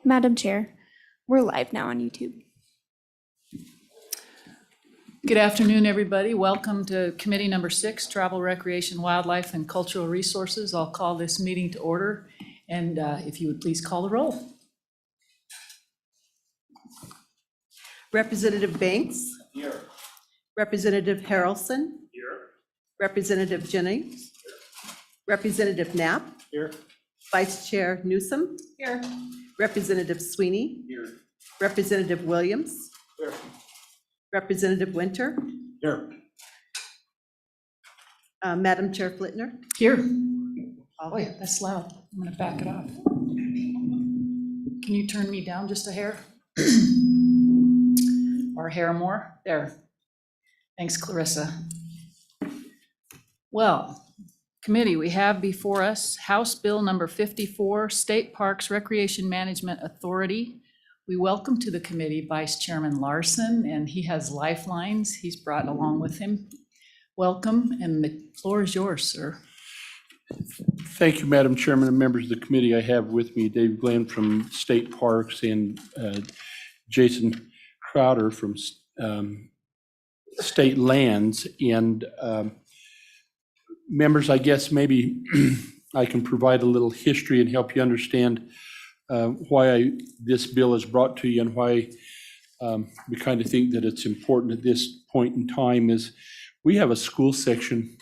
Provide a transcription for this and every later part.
Madam Chair, we're live now on YouTube. Good afternoon, everybody. Welcome to Committee Number 6, Travel, Recreation, Wildlife, and Cultural Resources. I'll call this meeting to order, and if you would please call the roll. Representative Banks. Here. Representative Harrelson. Here. Representative Jennings. Here. Representative Knapp. Here. Vice Chair Newsom. Here. Representative Sweeney. Here. Representative Williams. Here. Representative Winter. Here. Madam Chair Flitner. Here. Oh, yeah, that's loud. I'm going to back it up. Can you turn me down just a hair? Or a hair more? There. Thanks, Clarissa. Well, committee, we have before us House Bill number 54, State Parks Recreation Management Authority. We welcome to the committee Vice Chairman Larson, and he has lifelines he's brought along with him. Welcome, and the floor is yours, sir. Thank you, Madam Chairman and members of the committee. I have with me Dave Glenn from State Parks and Jason Crowder from State Lands. And members, I guess maybe I can provide a little history and help you understand why this bill is brought to you and why we kind of think that it's important at this point in time. Is we have a school section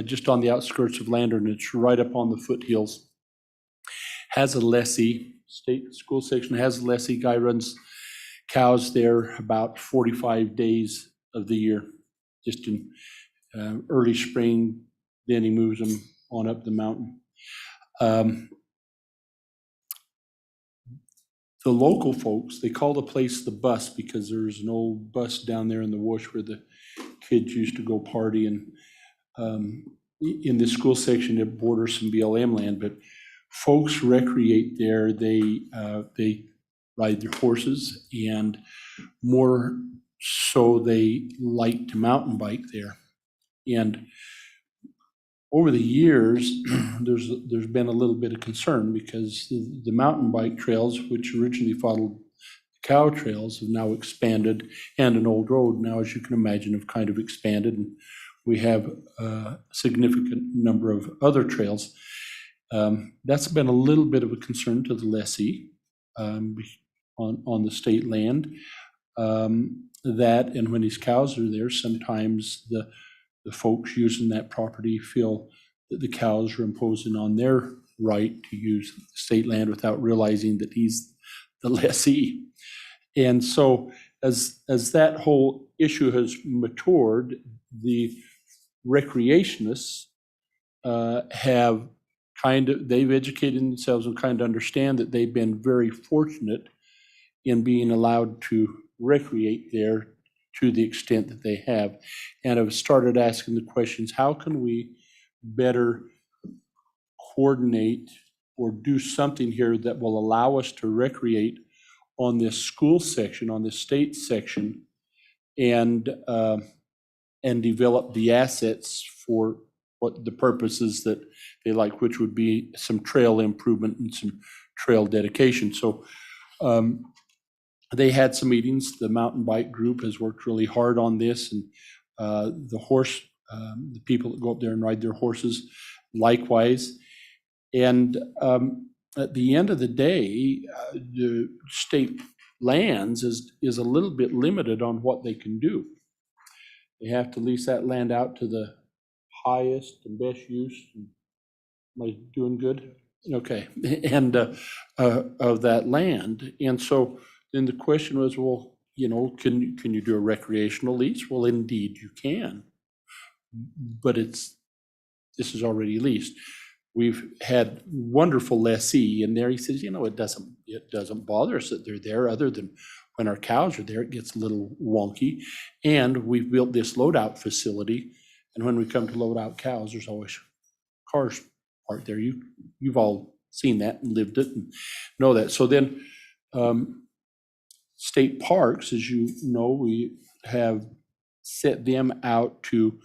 just on the outskirts of Lander, and it's right up on the foothills. Has a lessee, state school section has a lessee. Guy runs cows there about 45 days of the year, just in early spring. Then he moves them on up the mountain. The local folks, they call the place the bus because there's an old bus down there in the woods where the kids used to go party. And in the school section, it borders some BLM land, but folks recreate there. They ride their horses, and more so they like to mountain bike there. And over the years, there's been a little bit of concern because the mountain bike trails, which originally followed the cow trails, have now expanded, and an old road now, as you can imagine, have kind of expanded. And we have a significant number of other trails. That's been a little bit of a concern to the lessee on the state land. That, and when these cows are there, sometimes the folks using that property feel that the cows are imposing on their right to use state land without realizing that he's the lessee. And so as that whole issue has matured, the recreationists they've educated themselves and kind of understand that they've been very fortunate in being allowed to recreate there to the extent that they have, and have started asking the questions, how can we better coordinate or do something here that will allow us to recreate on this school section, on this state section, and develop the assets for what the purposes that they like, which would be some trail improvement and some trail dedication. So they had some meetings. The mountain bike group has worked really hard on this, and the people that go up there and ride their horses likewise. And at the end of the day, the state lands is a little bit limited on what they can do. They have to lease that land out to the highest and best use. Am I doing good? Okay. And of that land. And so then the question was, well, can you do a recreational lease? Well, indeed you can, but this is already leased. We've had wonderful lessee in there. He says, it doesn't bother us that they're there, other than when our cows are there, it gets a little wonky. And we've built this loadout facility, and when we come to load out cows, there's always cars parked there. You've all seen that and lived it and know that. So then state parks, as you know, we have set them out to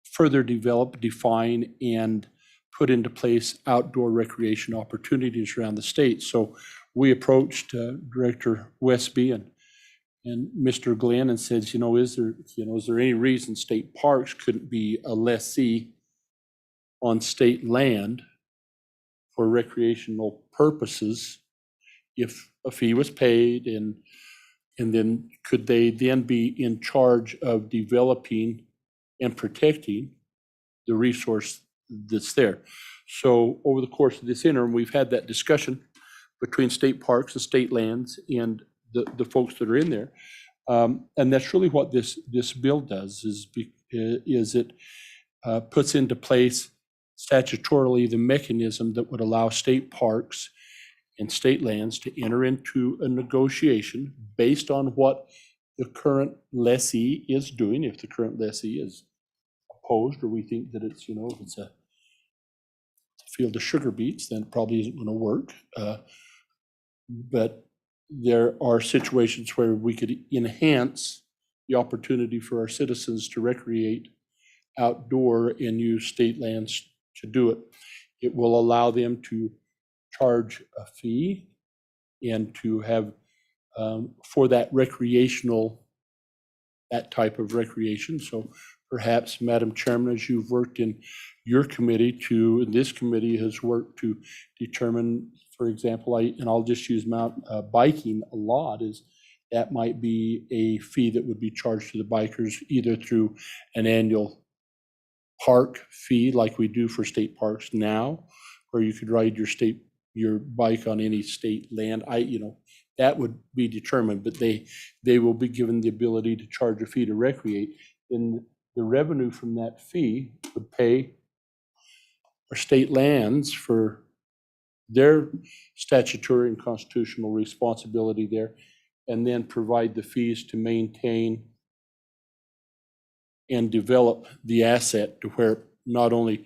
further develop, define, and put into place outdoor recreation opportunities around the state. So we approached Director Westby and Mr. Glenn and said, is there any reason state parks couldn't be a lessee on state land for recreational purposes if a fee was paid, and then could they then be in charge of developing and protecting the resource that's there? So over the course of this interim, we've had that discussion between state parks and state lands and the folks that are in there. And that's really what this bill does, is it puts into place statutorily the mechanism that would allow state parks and state lands to enter into a negotiation based on what the current lessee is doing. If the current lessee is opposed, or we think that it's, if it's a field of sugar beets, then it probably isn't going to work. But there are situations where we could enhance the opportunity for our citizens to recreate outdoor and use state lands to do it. It will allow them to charge a fee and to have for that type of recreation. So perhaps, Madam Chairman, as you've worked in your committee this committee has worked to determine, for example, I'll just use biking a lot, is that might be a fee that would be charged to the bikers either through an annual park fee like we do for state parks now, or you could ride your bike on any state land. That would be determined, but they will be given the ability to charge a fee to recreate. And the revenue from that fee would pay our state lands for their statutory and constitutional responsibility there, and then provide the fees to maintain and develop the asset to where it not only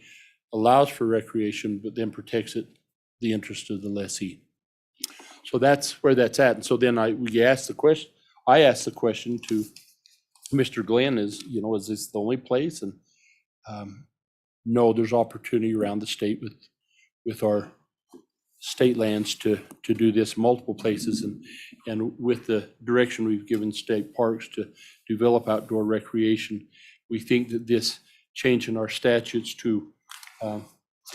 allows for recreation, but then protects the interest of the lessee. So that's where that's at. And so then I asked the question to Mr. Glenn, is this the only place? And no, there's opportunity around the state with our state lands to do this multiple places, and with the direction we've given state parks to develop outdoor recreation, we think that this change in our statutes to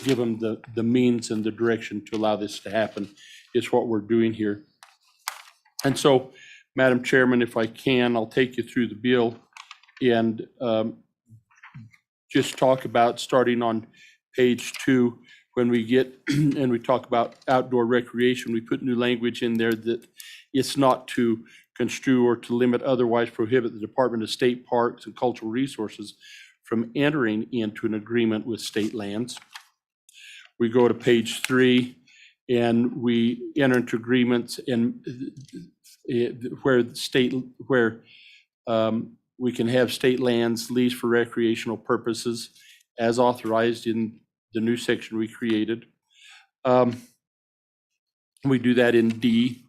give them the means and the direction to allow this to happen is what we're doing here. And so, Madam Chairman, if I can, I'll take you through the bill and just talk about, starting on page 2, when we get and we talk about outdoor recreation, we put new language in there that it's not to construe or to limit, otherwise prohibit the Department of State Parks and Cultural Resources from entering into an agreement with state lands. We go to page 3 and we enter into agreements where we can have state lands leased for recreational purposes as authorized in the new section we created. We do that in D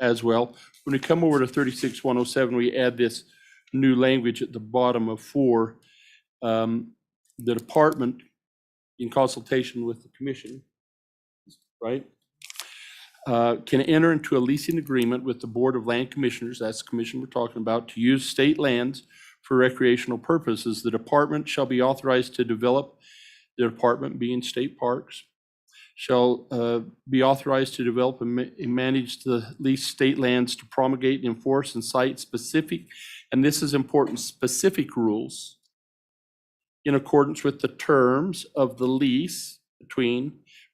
as well. When we come over to 36-107, we add this new language at the bottom of 4. The department, in consultation with the commission, right, can enter into a leasing agreement with the Board of Land Commissioners, that's the commission we're talking about, to use state lands for recreational purposes. The department shall be authorized to develop, the department being state parks, shall be authorized to develop and manage the leased state lands to promulgate and enforce and cite specific, and this is important, specific rules in accordance with the terms of the lease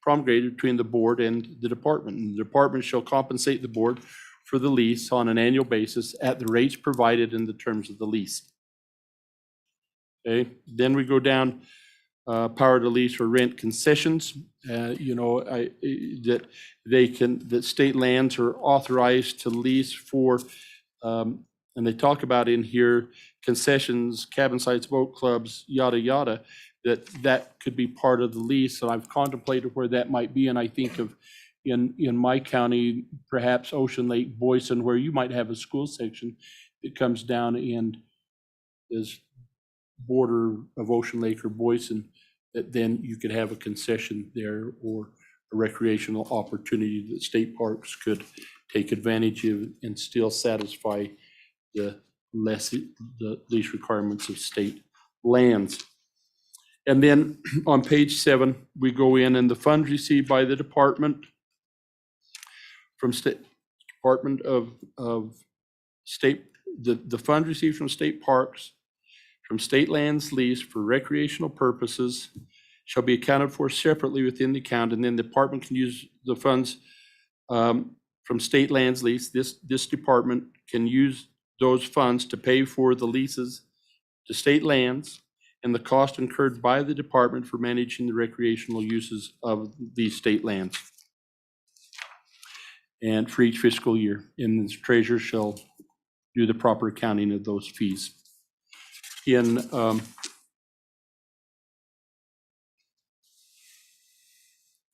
promulgated between the board and the department. And the department shall compensate the board for the lease on an annual basis at the rates provided in the terms of the lease. Okay, then we go down power to lease or rent concessions. That state lands are authorized to lease for, and they talk about in here concessions, cabin sites, boat clubs, yada yada. That could be part of the lease, and I've contemplated where that might be. And I think of in my county, perhaps Ocean Lake, Boyson, where you might have a school section that comes down and is border of Ocean Lake or Boyson, that then you could have a concession there, or a recreational opportunity that state parks could take advantage of and still satisfy the lease requirements of state lands. And then on page 7, we go in and the funds received by the department from Department of State, the funds received from state parks, from state lands leased for recreational purposes shall be accounted for separately within the account, and then the department can use the funds from state lands lease. This department can use those funds to pay for the leases to state lands and the cost incurred by the department for managing the recreational uses of these state lands. And for each fiscal year, and the treasurer shall do the proper accounting of those fees. In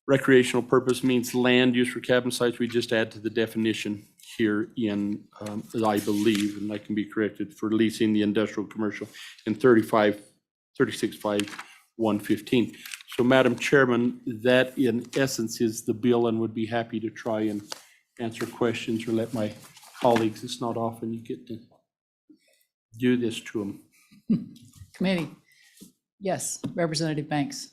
recreational purpose means land used for cabin sites. We just add to the definition here in, I believe, and I can be corrected, for leasing the industrial commercial in 36.5.115. So Madam Chairman, that in essence is the bill, and would be happy to try and answer questions or let my colleagues, it's not often you get to do this to them. Committee. Yes, Representative Banks.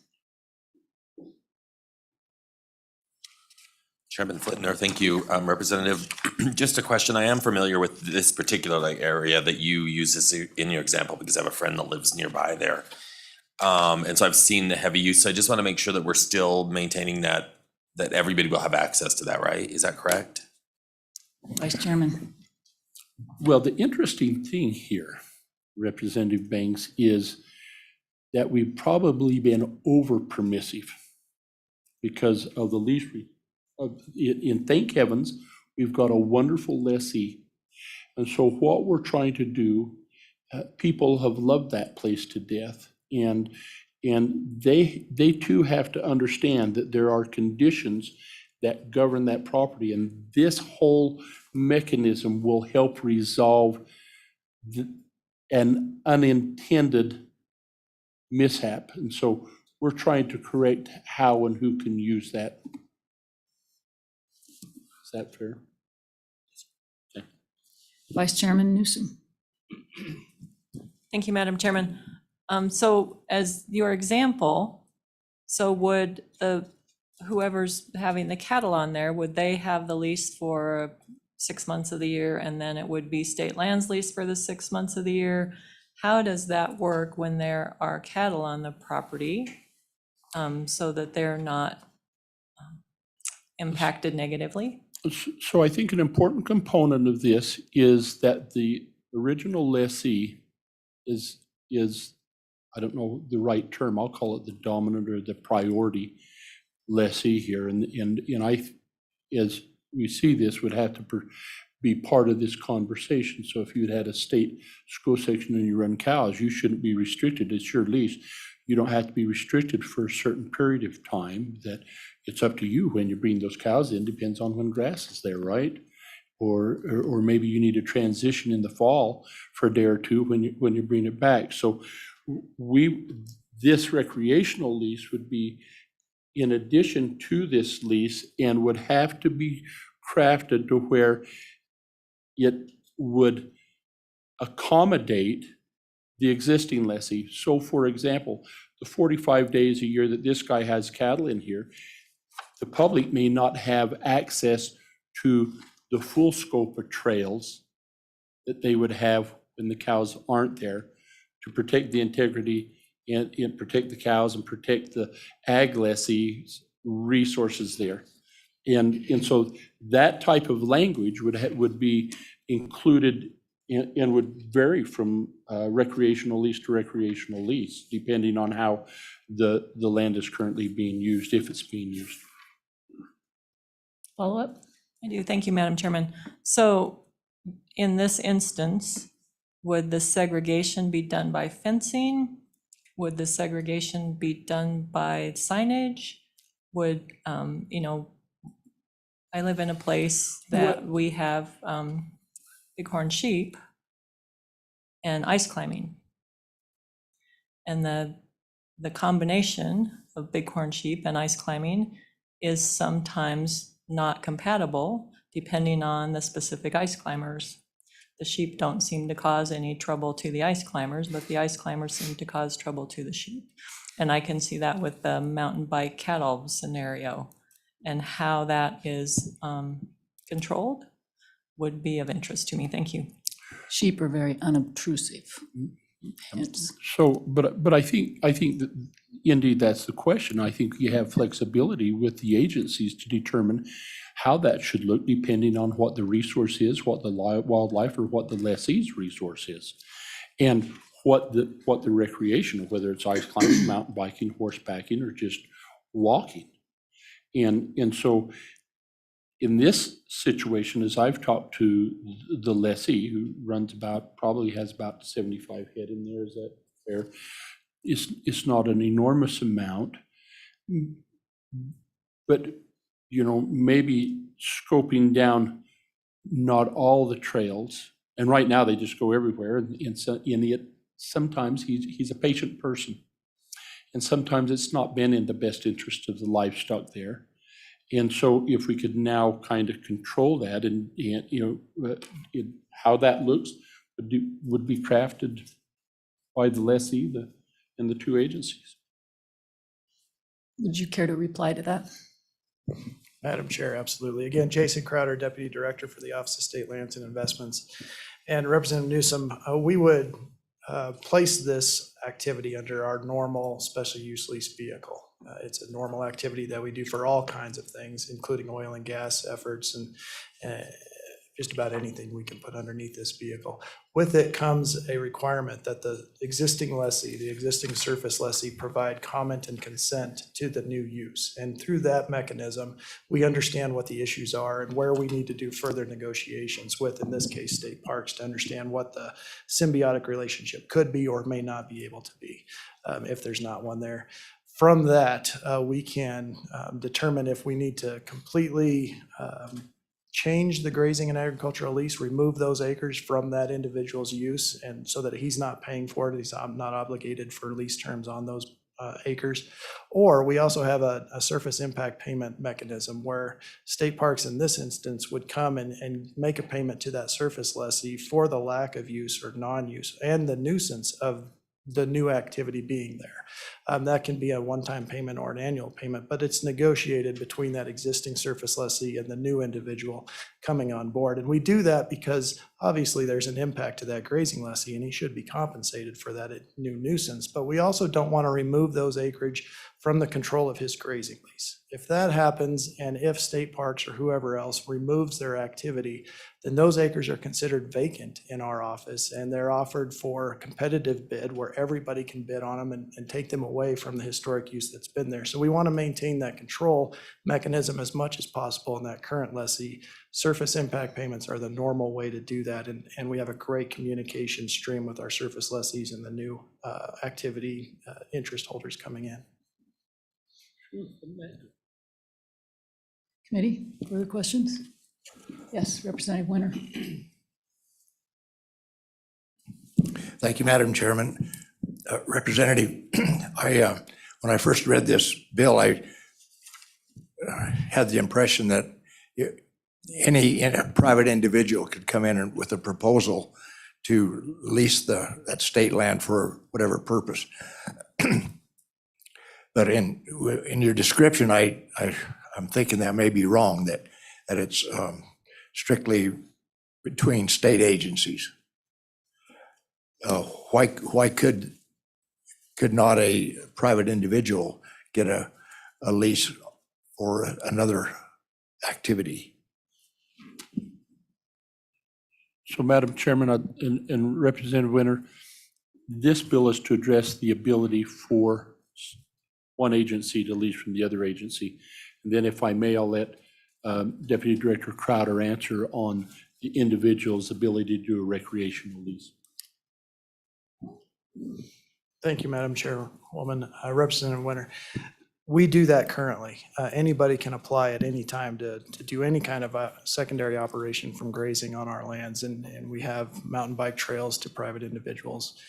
Chairman Flitner, thank you. Representative, just a question. I am familiar with this particular area that you use as in your example because I have a friend that lives nearby there. And so I've seen the heavy use. So I just want to make sure that we're still maintaining that everybody will have access to that, right? Is that correct? Vice Chairman. Well, the interesting thing here, Representative Banks, is that we've probably been over permissive because of the lease. In thank heavens, we've got a wonderful lessee. And so what we're trying to do, people have loved that place to death. And they too have to understand that there are conditions that govern that property. And this whole mechanism will help resolve an unintended mishap. And so we're trying to correct how and who can use that. Is that fair? Okay. Vice Chairman Newsom. Thank you, Madam Chairman. So as your example, so would whoever's having the cattle on there, would they have the lease for 6 months of the year, and then it would be state lands lease for the 6 months of the year? How does that work when there are cattle on the property, so that they're not impacted negatively? So I think an important component of this is that the original lessee is I don't know the right term, I'll call it the dominant or the priority lessee here. And I, as we see this, would have to be part of this conversation. So if you'd had a state school section and you run cows, you shouldn't be restricted. It's your lease. You don't have to be restricted for a certain period of time. That it's up to you when you bring those cows in, depends on when grass is there, right? Or maybe you need a transition in the fall for a day or two when you bring it back. So this recreational lease would be in addition to this lease and would have to be crafted to where it would accommodate the existing lessee. So for example, the 45 days a year that this guy has cattle in here, the public may not have access to the full scope of trails that they would have when the cows aren't there to protect the integrity and protect the cows and protect the ag lessee's resources there. And so that type of language would be included and would vary from recreational lease to recreational lease, depending on how the land is currently being used, if it's being used. Follow up? I do. Thank you, Madam Chairman. So in this instance, would the segregation be done by fencing? Would the segregation be done by signage? Would, I live in a place that we have bighorn sheep and ice climbing. And the combination of bighorn sheep and ice climbing is sometimes not compatible depending on the specific ice climbers. The sheep don't seem to cause any trouble to the ice climbers, but the ice climbers seem to cause trouble to the sheep. And I can see that with the mountain bike cattle scenario, and how that is controlled would be of interest to me. Thank you. Sheep are very unobtrusive. Hence, So, but I think that indeed that's the question. I think you have flexibility with the agencies to determine how that should look depending on what the resource is, what the wildlife or what the lessee's resource is. And what the recreation, whether it's ice climbing, mountain biking, horsebacking, or just walking. And so in this situation, as I've talked to the lessee, who probably has about 75 head in there, is that fair? It's not an enormous amount, but, maybe scoping down not all the trails, and right now they just go everywhere, and sometimes he's a patient person, and sometimes it's not been in the best interest of the livestock there. And so if we could now kind of control that and how that looks would be crafted by the lessee and the two agencies. would you care to reply to that? Madam Chair, absolutely. Again, Jason Crowder, Deputy Director for the Office of State Lands and Investments. And Representative Newsom, we would place this activity under our normal special use lease vehicle. It's a normal activity that we do for all kinds of things, including oil and gas efforts and just about anything we can put underneath this vehicle. With it comes a requirement that the existing lessee, the existing surface lessee, provide comment and consent to the new use. And through that mechanism, we understand what the issues are and where we need to do further negotiations with, in this case, state parks, to understand what the symbiotic relationship could be or may not be able to be, if there's not one there. From that, we can determine if we need to completely change the grazing and agricultural lease, remove those acres from that individual's use, and so that he's not paying for it, he's not obligated for lease terms on those acres. Or we also have a surface impact payment mechanism where state parks in this instance would come and make a payment to that surface lessee for the lack of use or non-use and the nuisance of the new activity being there. That can be a one-time payment or an annual payment, but it's negotiated between that existing surface lessee and the new individual coming on board. And we do that because obviously there's an impact to that grazing lessee and he should be compensated for that new nuisance, but we also don't want to remove those acreage from the control of his grazing lease. If that happens, and if state parks or whoever else removes their activity, then those acres are considered vacant in our office, and they're offered for competitive bid where everybody can bid on them and take them away from the historic use that's been there. So we want to maintain that control mechanism as much as possible in that current lessee. Surface impact payments are the normal way to do that, and we have a great communication stream with our surface lessees and the new activity interest holders coming in. Committee, further questions? Yes, Representative Winter. Thank you, Madam Chairman. Representative, when I first read this bill, I had the impression that any private individual could come in with a proposal to lease that state land for whatever purpose. But in your description, I'm thinking that may be wrong, that it's strictly between state agencies. Why could not a private individual get a lease for another activity? So, Madam Chairman and Representative Winter, this bill is to address the ability for one agency to lease from the other agency. And then if I may, I'll let Deputy Director Crowder answer on the individual's ability to do a recreational lease. Thank you, Madam Chairwoman. Representative Winter. We do that currently. Anybody can apply at any time to do any kind of a secondary operation from grazing on our lands, and we have mountain bike trails to private individuals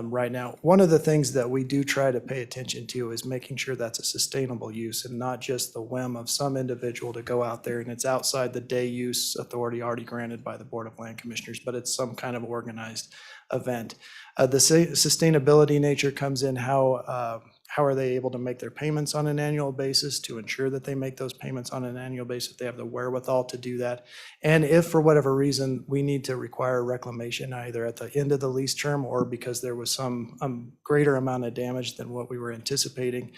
right now. One of the things that we do try to pay attention to is making sure that's a sustainable use and not just the whim of some individual to go out there and it's outside the day use authority already granted by the Board of Land Commissioners, but it's some kind of organized event. The sustainability nature comes in how are they able to make their payments on an annual basis to ensure that they make those payments on an annual basis, they have the wherewithal to do that. And if for whatever reason we need to require reclamation either at the end of the lease term or because there was some greater amount of damage than what we were anticipating,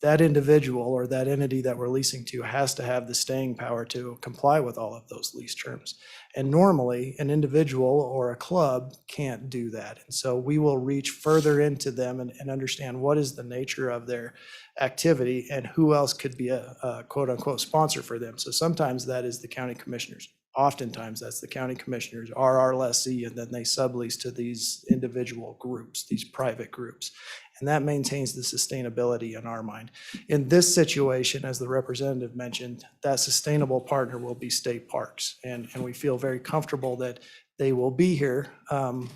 that individual or that entity that we're leasing to has to have the staying power to comply with all of those lease terms. And normally, an individual or a club can't do that. And so we will reach further into them and understand what is the nature of their activity and who else could be a quote unquote sponsor for them. So sometimes that is the county commissioners. Oftentimes that's the county commissioners are our lessee, and then they sublease to these individual groups, these private groups. And that maintains the sustainability in our mind. In this situation, as the representative mentioned, that sustainable partner will be state parks. And we feel very comfortable that they will be here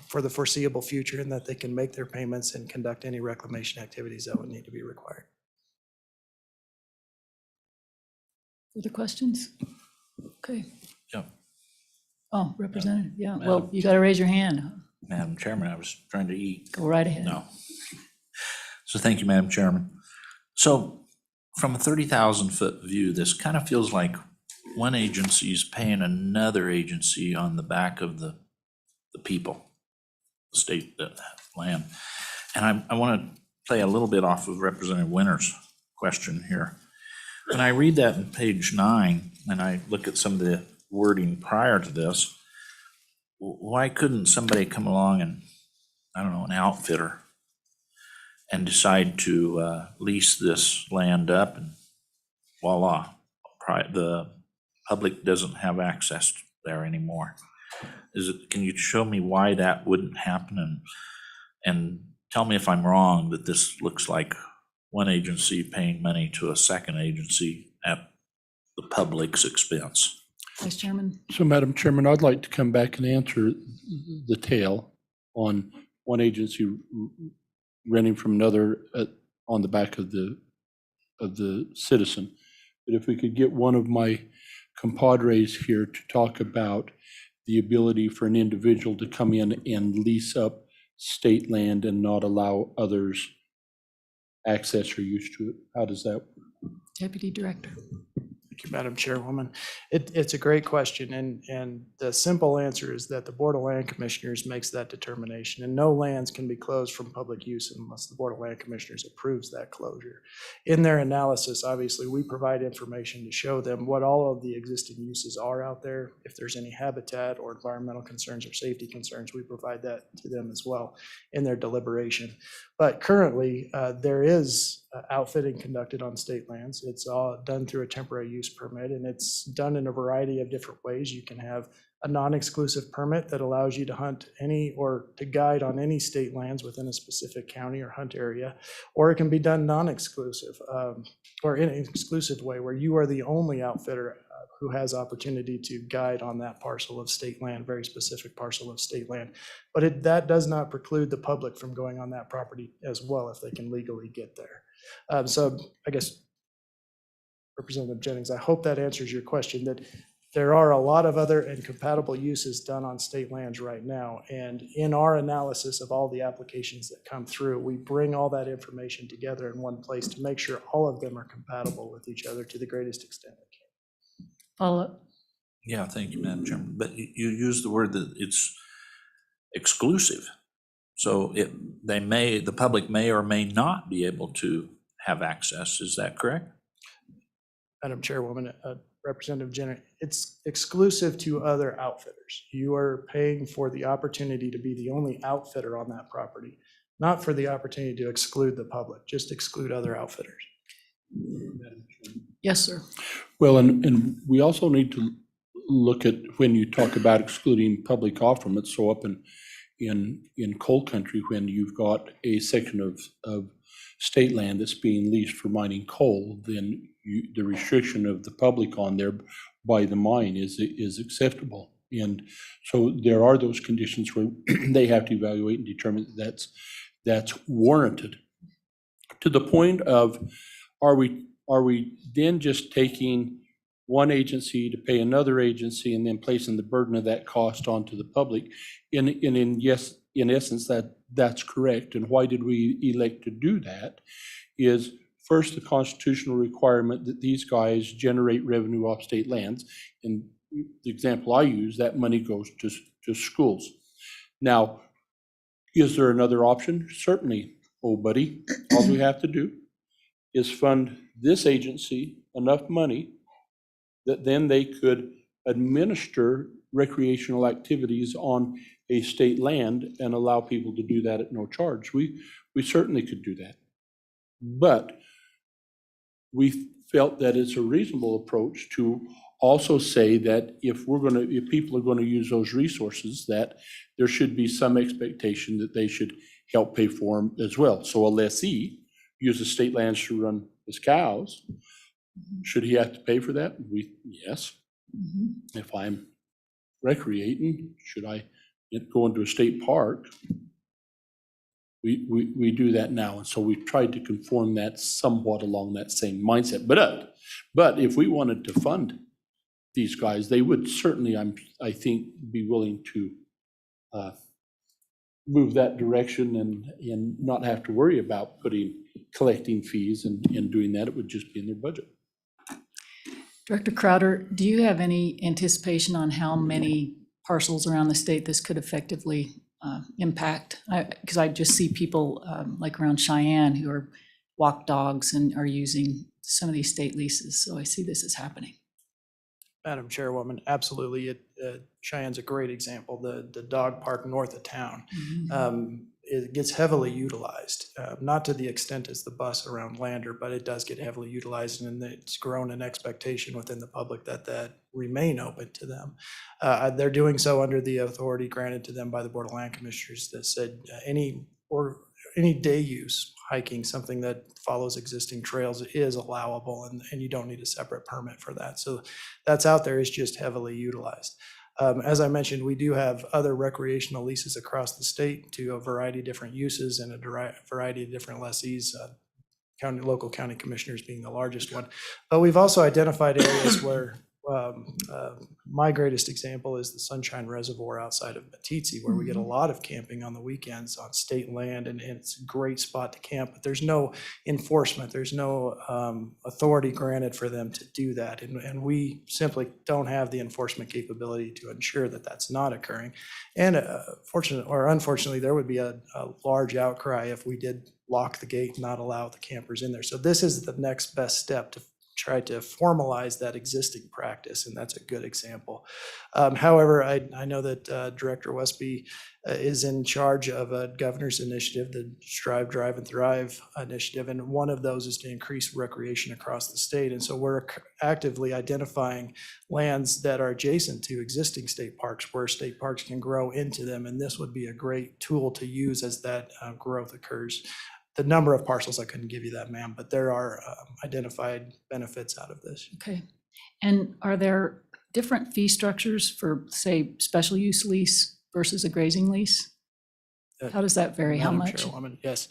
for the foreseeable future and that they can make their payments and conduct any reclamation activities that would need to be required. Further questions? Okay. Yeah. Oh, Representative, yeah, well, you got to raise your hand. Madam Chairman, I was trying to eat. Go right ahead. No. So thank you, Madam Chairman. So from a 30,000-foot view, this kind of feels like one agency is paying another agency on the back of the people, the state, the land. And I want to play a little bit off of Representative Winter's question here. When I read that in page 9, and I look at some of the wording prior to this, why couldn't somebody come along and, I don't know, an outfitter, and decide to lease this land up, and voila, the public doesn't have access there anymore? Can you show me why that wouldn't happen, and tell me if I'm wrong that this looks like one agency paying money to a second agency at the public's expense? Vice Chairman? So, Madam Chairman, I'd like to come back and answer the tail on one agency renting from another on the back of the citizen. But if we could get one of my compadres here to talk about the ability for an individual to come in and lease up state land and not allow others access or use to it. How does that work? Deputy Director. Thank you, Madam Chairwoman. It's a great question, and the simple answer is that the Board of Land Commissioners makes that determination, and no lands can be closed from public use unless the Board of Land Commissioners approves that closure. In their analysis, obviously, we provide information to show them what all of the existing uses are out there. If there's any habitat or environmental concerns or safety concerns, we provide that to them as well in their deliberation. But currently, there is outfitting conducted on state lands. It's all done through a temporary use permit, and it's done in a variety of different ways. You can have a non-exclusive permit that allows you to hunt any or to guide on any state lands within a specific county or hunt area, or it can be done non-exclusive or in an exclusive way where you are the only outfitter who has opportunity to guide on that parcel of state land, very specific parcel of state land. But that does not preclude the public from going on that property as well if they can legally get there. So I guess, Representative Jennings, I hope that answers your question, that there are a lot of other incompatible uses done on state lands right now. And in our analysis of all the applications that come through, we bring all that information together in one place to make sure all of them are compatible with each other to the greatest extent we can. Follow up. Yeah, thank you, Madam Chairman. But you used the word that it's exclusive. So the public may or may not be able to have access. Is that correct? Madam Chairwoman, Representative Jenner, it's exclusive to other outfitters. You are paying for the opportunity to be the only outfitter on that property, not for the opportunity to exclude the public, just exclude other outfitters. Yes, sir. Well, and we also need to look at when you talk about excluding public off limits. So up in in coal country, when you've got a section of state land that's being leased for mining coal, then the restriction of the public on there by the mine is acceptable. And so there are those conditions where they have to evaluate and determine that's warranted. To the point of, are we then just taking one agency to pay another agency and then placing the burden of that cost onto the public? In essence, that's correct. And why did we elect to do that? Is first, the constitutional requirement that these guys generate revenue off state lands. In the example I use, that money goes to schools. Now, is there another option? Certainly, oh buddy. All we have to do is fund this agency enough money that then they could administer recreational activities on a state land and allow people to do that at no charge. We certainly could do that. But we felt that it's a reasonable approach to also say that if people are going to use those resources, that there should be some expectation that they should help pay for them as well. So a lessee uses state lands to run his cows. Should he have to pay for that? Yes. If I'm recreating, should I go into a state park? We do that now, and so we've tried to conform that somewhat along that same mindset. But if we wanted to fund these guys, they would certainly, I think, be willing to move that direction and not have to worry about collecting fees and doing that. It would just be in their budget. Director Crowder, do you have any anticipation on how many parcels around the state this could effectively impact? Because I just see people like around Cheyenne who are walk dogs and are using some of these state leases. So I see this is happening. Madam Chairwoman, absolutely. Cheyenne's a great example. The dog park north of town, it gets heavily utilized, not to the extent as the bus around Lander, but it does get heavily utilized, and it's grown an expectation within the public that remain open to them. They're doing so under the authority granted to them by the Board of Land Commissioners that said any day use, hiking, something that follows existing trails is allowable, and you don't need a separate permit for that. So that's out there, is just heavily utilized. As I mentioned, we do have other recreational leases across the state to a variety of different uses and a variety of different lessees, local county commissioners being the largest one. But we've also identified areas where my greatest example is the Sunshine Reservoir outside of Batitsi, where we get a lot of camping on the weekends on state land, and it's a great spot to camp, but there's no enforcement, there's no authority granted for them to do that, and we simply don't have the enforcement capability to ensure that that's not occurring. And unfortunately, there would be a large outcry if we did lock the gate and not allow the campers in there. So this is the next best step to try to formalize that existing practice, and that's a good example. However, I know that Director Westby is in charge of a governor's initiative, the Strive, Drive, and Thrive initiative, and one of those is to increase recreation across the state. And so we're actively identifying lands that are adjacent to existing state parks where state parks can grow into them, and this would be a great tool to use as that growth occurs. The number of parcels, I couldn't give you that, ma'am, but there are identified benefits out of this. Okay. And are there different fee structures for, say, special use lease versus a grazing lease? How does that vary? How Madam much? Chairwoman, yes.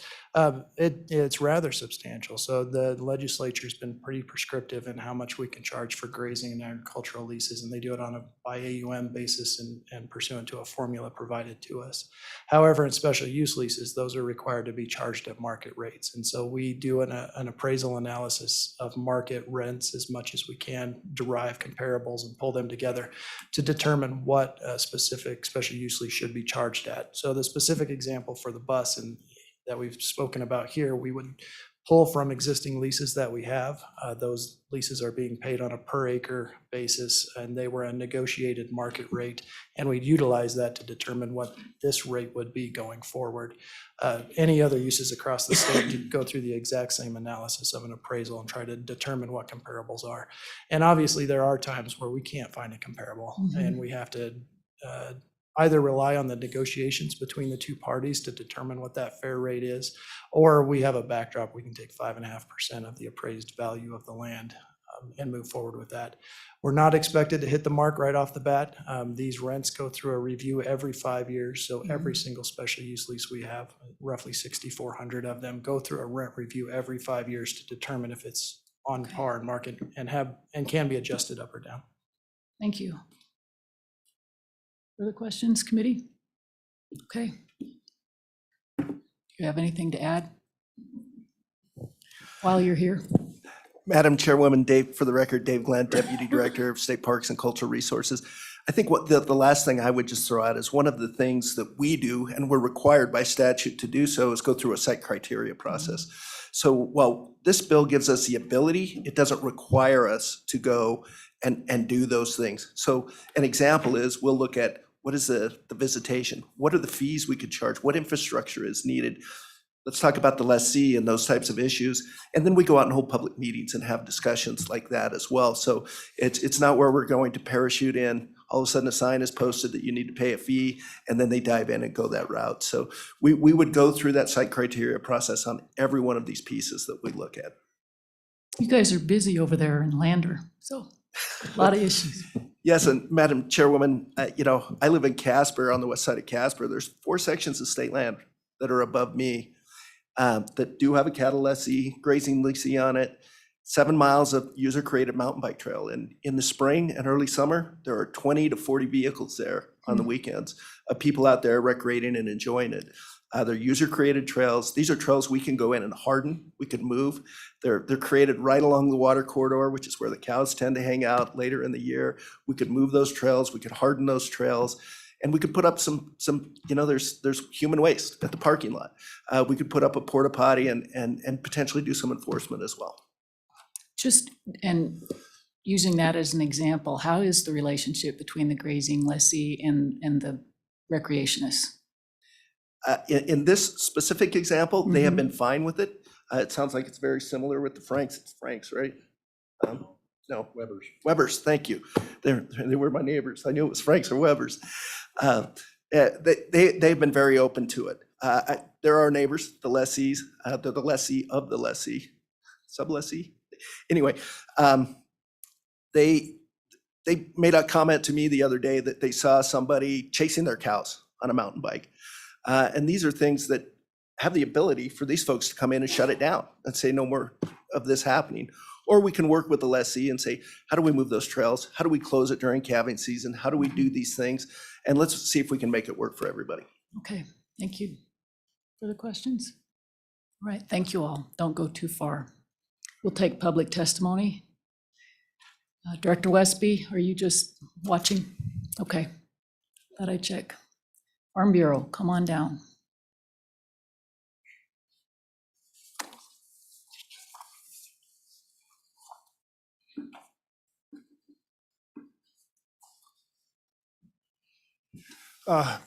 It's rather substantial. So the legislature's been pretty prescriptive in how much we can charge for grazing and agricultural leases, and they do it on a by AUM basis and pursuant to a formula provided to us. However, in special use leases, those are required to be charged at market rates. And so we do an appraisal analysis of market rents as much as we can, derive comparables and pull them together to determine what a specific special use lease should be charged at. So the specific example for the bus and that we've spoken about here, we would pull from existing leases that we have. Those leases are being paid on a per acre basis, and they were a negotiated market rate, and we'd utilize that to determine what this rate would be going forward. Any other uses across the state to go through the exact same analysis of an appraisal and try to determine what comparables are. And obviously there are times where we can't find a comparable and we have to either rely on the negotiations between the two parties to determine what that fair rate is, or we have a backdrop, we can take 5.5% of the appraised value of the land and move forward with that. We're not expected to hit the mark right off the bat. These rents go through a review every 5 years. So every single special use lease we have, roughly 6,400 of them, go through a rent review every 5 years to determine if it's on par and market and can be adjusted up or down. Thank you. Further questions, committee? Okay. Do you have anything to add while you're here? Madam Chairwoman, Dave, for the record, Dave Glenn, Deputy Director of State Parks and Cultural Resources. I think what the last thing I would just throw out is one of the things that we do, and we're required by statute to do so, is go through a site criteria process. So while this bill gives us the ability, it doesn't require us to go and do those things. So an example is we'll look at what is the visitation? What are the fees we could charge? What infrastructure is needed? Let's talk about the lessee and those types of issues. And then we go out and hold public meetings and have discussions like that as well. So it's not where we're going to parachute in. All of a sudden a sign is posted that you need to pay a fee, and then they dive in and go that route. So we would go through that site criteria process on every one of these pieces that we look at. You guys are busy over there in Lander, so a lot of issues. Yes, and Madam Chairwoman, I live in Casper, on the west side of Casper. There's 4 sections of state land that are above me that do have a cattle lessee, grazing lessee on it, 7 miles of user-created mountain bike trail. And in the spring and early summer, there are 20 to 40 vehicles there on the weekends of people out there recreating and enjoying it. They're user-created trails. These are trails we can go in and harden. We can move. They're created right along the water corridor, which is where the cows tend to hang out later in the year. We could move those trails. We could harden those trails. And we could put up some there's human waste at the parking lot. We could put up a porta potty and potentially do some enforcement as well. Just, and using that as an example, how is the relationship between the grazing lessee and the recreationists? In this specific example, they have been fine with it. It sounds like it's very similar with the Franks. It's Franks, right? No, Weber's. Weber's, thank you. They were my neighbors. I knew it was Franks or Weber's. They've been very open to it. They're our neighbors, the lessees. They're the lessee of the lessee, sublessee. Anyway, they made a comment to me the other day that they saw somebody chasing their cows on a mountain bike. And these are things that have the ability for these folks to come in and shut it down and say no more of this happening. Or we can work with the lessee and say, how do we move those trails? How do we close it during calving season? How do we do these things? And let's see if we can make it work for everybody. Okay, thank you. Further questions? All right, thank you all. Don't go too far. We'll take public testimony. Director Westby, are you just watching? Okay, thought I'd check. Farm Bureau, come on down.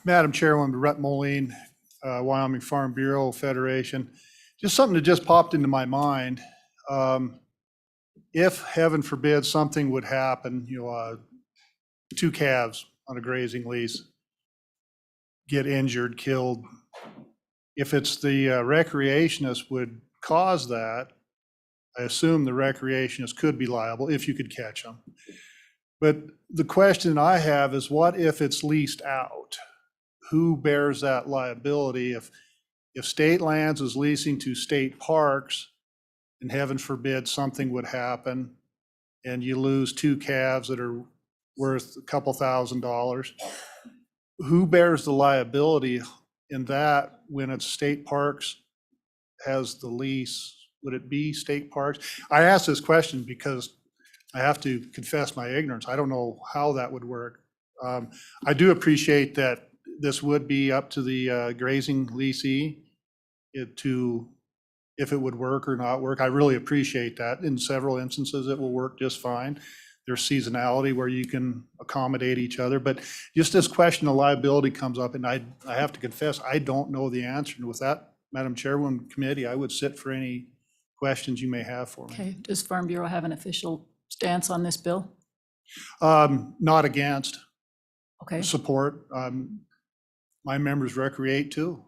Madam Chairwoman, Rhett Moline, Wyoming Farm Bureau Federation. Just something that just popped into my mind. If, heaven forbid, something would happen, 2 calves on a grazing lease get injured, killed. If it's the recreationist would cause that, I assume the recreationist could be liable if you could catch them. But the question I have is, what if it's leased out? Who bears that liability? If state lands is leasing to state parks, and heaven forbid something would happen, and you lose 2 calves that are worth a couple $1,000s, who bears the liability in that when it's state parks has the lease? Would it be state parks? I ask this question because I have to confess my ignorance. I don't know how that would work. I do appreciate that this would be up to the grazing leasee if it would work or not work. I really appreciate that. In several instances, it will work just fine. There's seasonality where you can accommodate each other, but just this question of liability comes up, and I have to confess, I don't know the answer. And with that, Madam Chairwoman, committee, I would sit for any questions you may have for me. Okay, does Farm Bureau have an official stance on this bill? Not against. Okay, support. My members recreate too.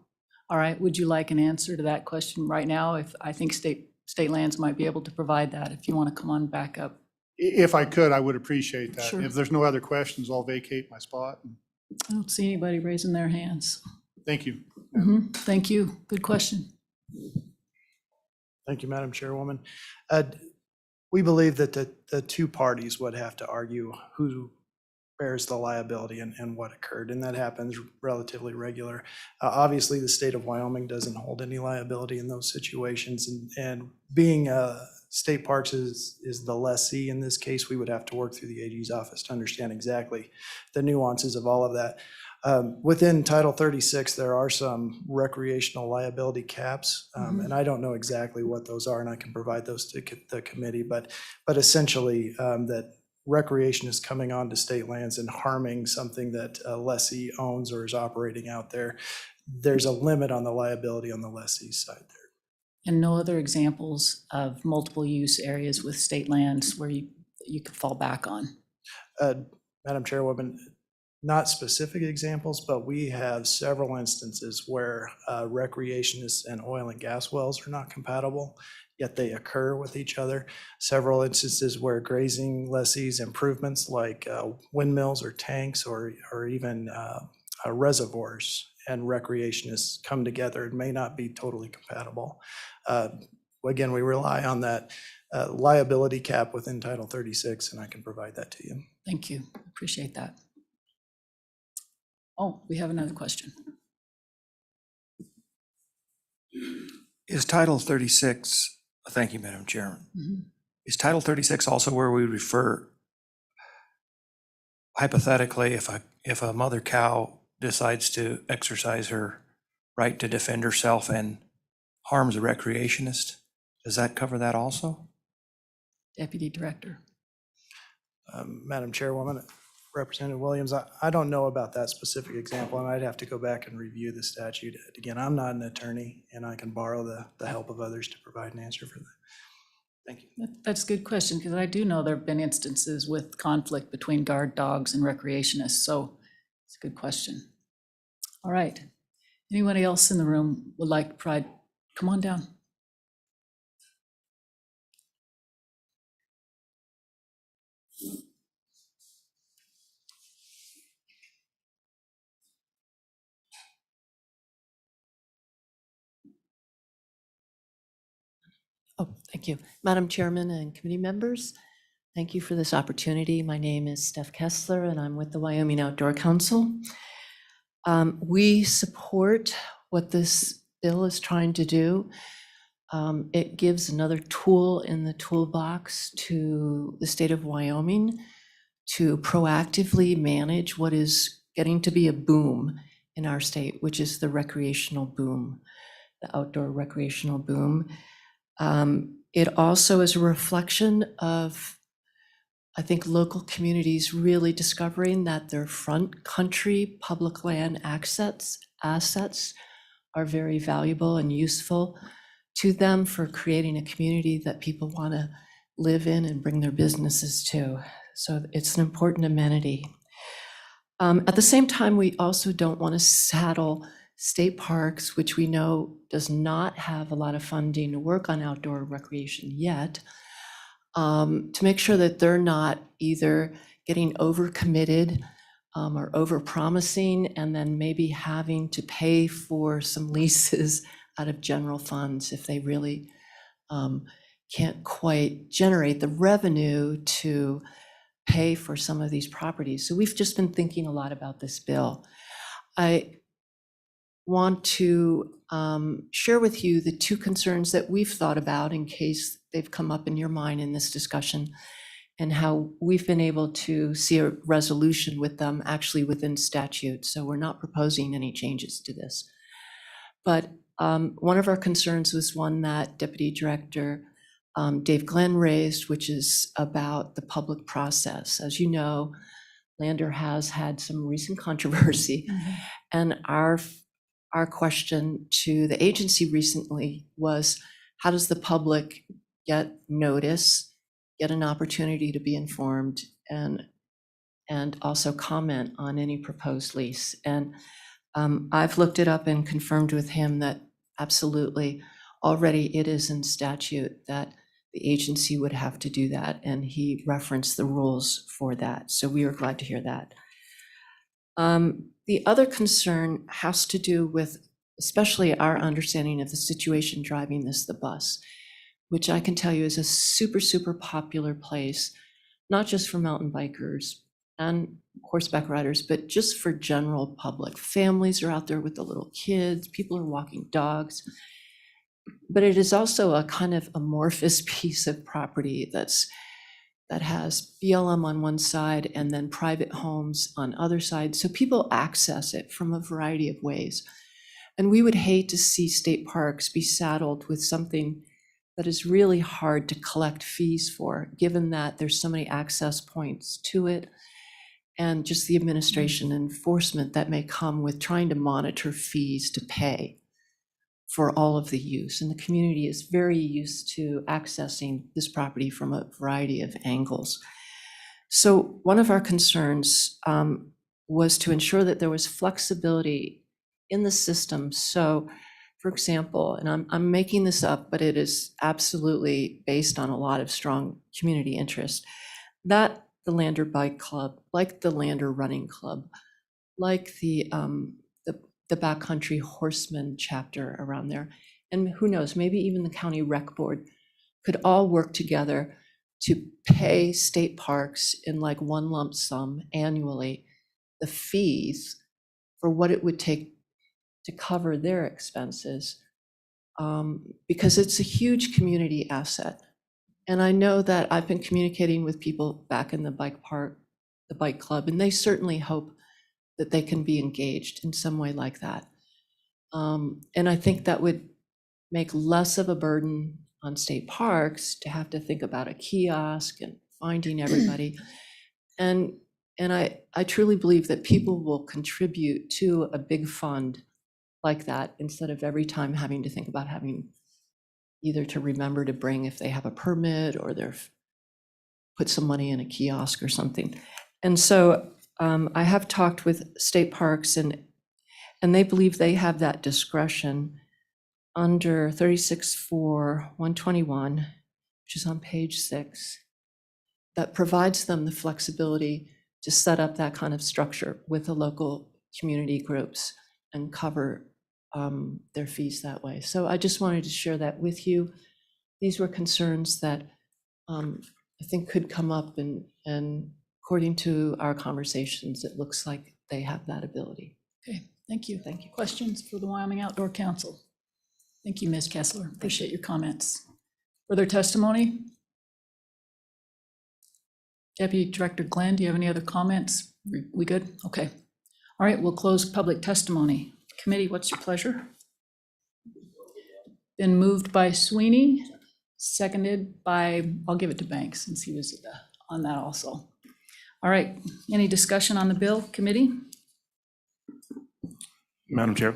all right. Would you like an answer to that question right now? If I think state lands might be able to provide that, if you want to come on back up. If I could, I would appreciate that. Sure. If there's no other questions, I'll vacate my spot. I don't see anybody raising their hands. Thank you. Thank you. Good question. Thank you, Madam Chairwoman. We believe that the two parties would have to argue who bears the liability and what occurred, and that happens relatively regular. Obviously, the state of Wyoming doesn't hold any liability in those situations, and being State Parks is the lessee in this case, we would have to work through the AG's office to understand exactly the nuances of all of that. Within Title 36, there are some recreational liability caps, and I don't know exactly what those are, and I can provide those to the committee, but essentially that recreation is coming onto state lands and harming something that a lessee owns or is operating out there. There's a limit on the liability on the lessee's side there. And no other examples of multiple use areas with state lands where you could fall back on? Madam Chairwoman, not specific examples, but we have several instances where recreationists and oil and gas wells are not compatible, yet they occur with each other. Several instances where grazing lessees improvements like windmills or tanks or even reservoirs and recreationists come together. It may not be totally compatible. Again, we rely on that liability cap within Title 36, and I can provide that to you. Thank you. Appreciate that. Oh, we have another question. Is Title 36, thank you, Madam Chairman. Is Title 36 also where we refer, hypothetically, if a mother cow decides to exercise her right to defend herself and harms a recreationist, does that cover that also? Deputy Director. Madam Chairwoman, Representative Williams, I don't know about that specific example, and I'd have to go back and review the statute. Again, I'm not an attorney, and I can borrow the help of others to provide an answer for that. Thank you. That's a good question, because I do know there have been instances with conflict between guard dogs and recreationists, so it's a good question. All right. Anybody else in the room would like to provide? Come on down. Oh, thank you. Madam Chairman and committee members, thank you for this opportunity. My name is Steph Kessler, and I'm with the Wyoming Outdoor Council. We support what this bill is trying to do. It gives another tool in the toolbox to the state of Wyoming to proactively manage what is getting to be a boom in our state, which is the recreational boom, the outdoor recreational boom. It also is a reflection of, I think, local communities really discovering that their front country public land assets are very valuable and useful to them for creating a community that people want to live in and bring their businesses to. So it's an important amenity. At the same time, we also don't want to saddle state parks, which we know does not have a lot of funding to work on outdoor recreation yet, to make sure that they're not either getting overcommitted or overpromising and then maybe having to pay for some leases out of general funds if they really can't quite generate the revenue to pay for some of these properties. So we've just been thinking a lot about this bill. I want to share with you the two concerns that we've thought about in case they've come up in your mind in this discussion, and how we've been able to see a resolution with them actually within statute. So we're not proposing any changes to this. But one of our concerns was one that Deputy Director Dave Glenn raised, which is about the public process. As you know, Lander has had some recent controversy, and our question to the agency recently was, how does the public get notice, get an opportunity to be informed, and and also comment on any proposed lease. And I've looked it up and confirmed with him that absolutely, already it is in statute that the agency would have to do that, and he referenced the rules for that. So we are glad to hear that. The other concern has to do with especially our understanding of the situation driving the bus, which I can tell you is a super, super popular place, not just for mountain bikers and horseback riders, but just for general public. Families are out there with the little kids, people are walking dogs. But it is also a kind of amorphous piece of property that has BLM on one side and then private homes on other sides. So people access it from a variety of ways. And we would hate to see state parks be saddled with something that is really hard to collect fees for, given that there's so many access points to it and just the administration and enforcement that may come with trying to monitor fees to pay for all of the use. And the community is very used to accessing this property from a variety of angles. So one of our concerns was to ensure that there was flexibility in the system. So, for example, and I'm making this up, but it is absolutely based on a lot of strong community interest, that the Lander Bike Club, like the Lander Running Club, like the Backcountry Horseman chapter around there, and who knows, maybe even the county rec board could all work together to pay state parks in like one lump sum annually the fees for what it would take to cover their expenses, because it's a huge community asset. And I know that I've been communicating with people back in the bike park, the bike club, and they certainly hope that they can be engaged in some way like that. And I think that would make less of a burden on state parks to have to think about a kiosk and finding everybody. And I truly believe that people will contribute to a big fund like that instead of every time having to think about having either to remember to bring if they have a permit or they're put some money in a kiosk or something. And so I have talked with state parks and they believe they have that discretion under 36.4.121, which is on page 6, that provides them the flexibility to set up that kind of structure with the local community groups and cover their fees that way. So I just wanted to share that with you. These were concerns that I think could come up, and according to our conversations, it looks like they have that ability. Okay, thank you. Thank you. Questions for the Wyoming Outdoor Council? Thank you, Ms. Kessler. Appreciate your comments. Further testimony? Deputy Director Glenn, do you have any other comments? We good? Okay. All right, we'll close public testimony. Committee, what's your pleasure? Been moved by Sweeney, seconded by, I'll give it to Banks since he was on that also. All right, any discussion on the bill, committee? Madam Chair,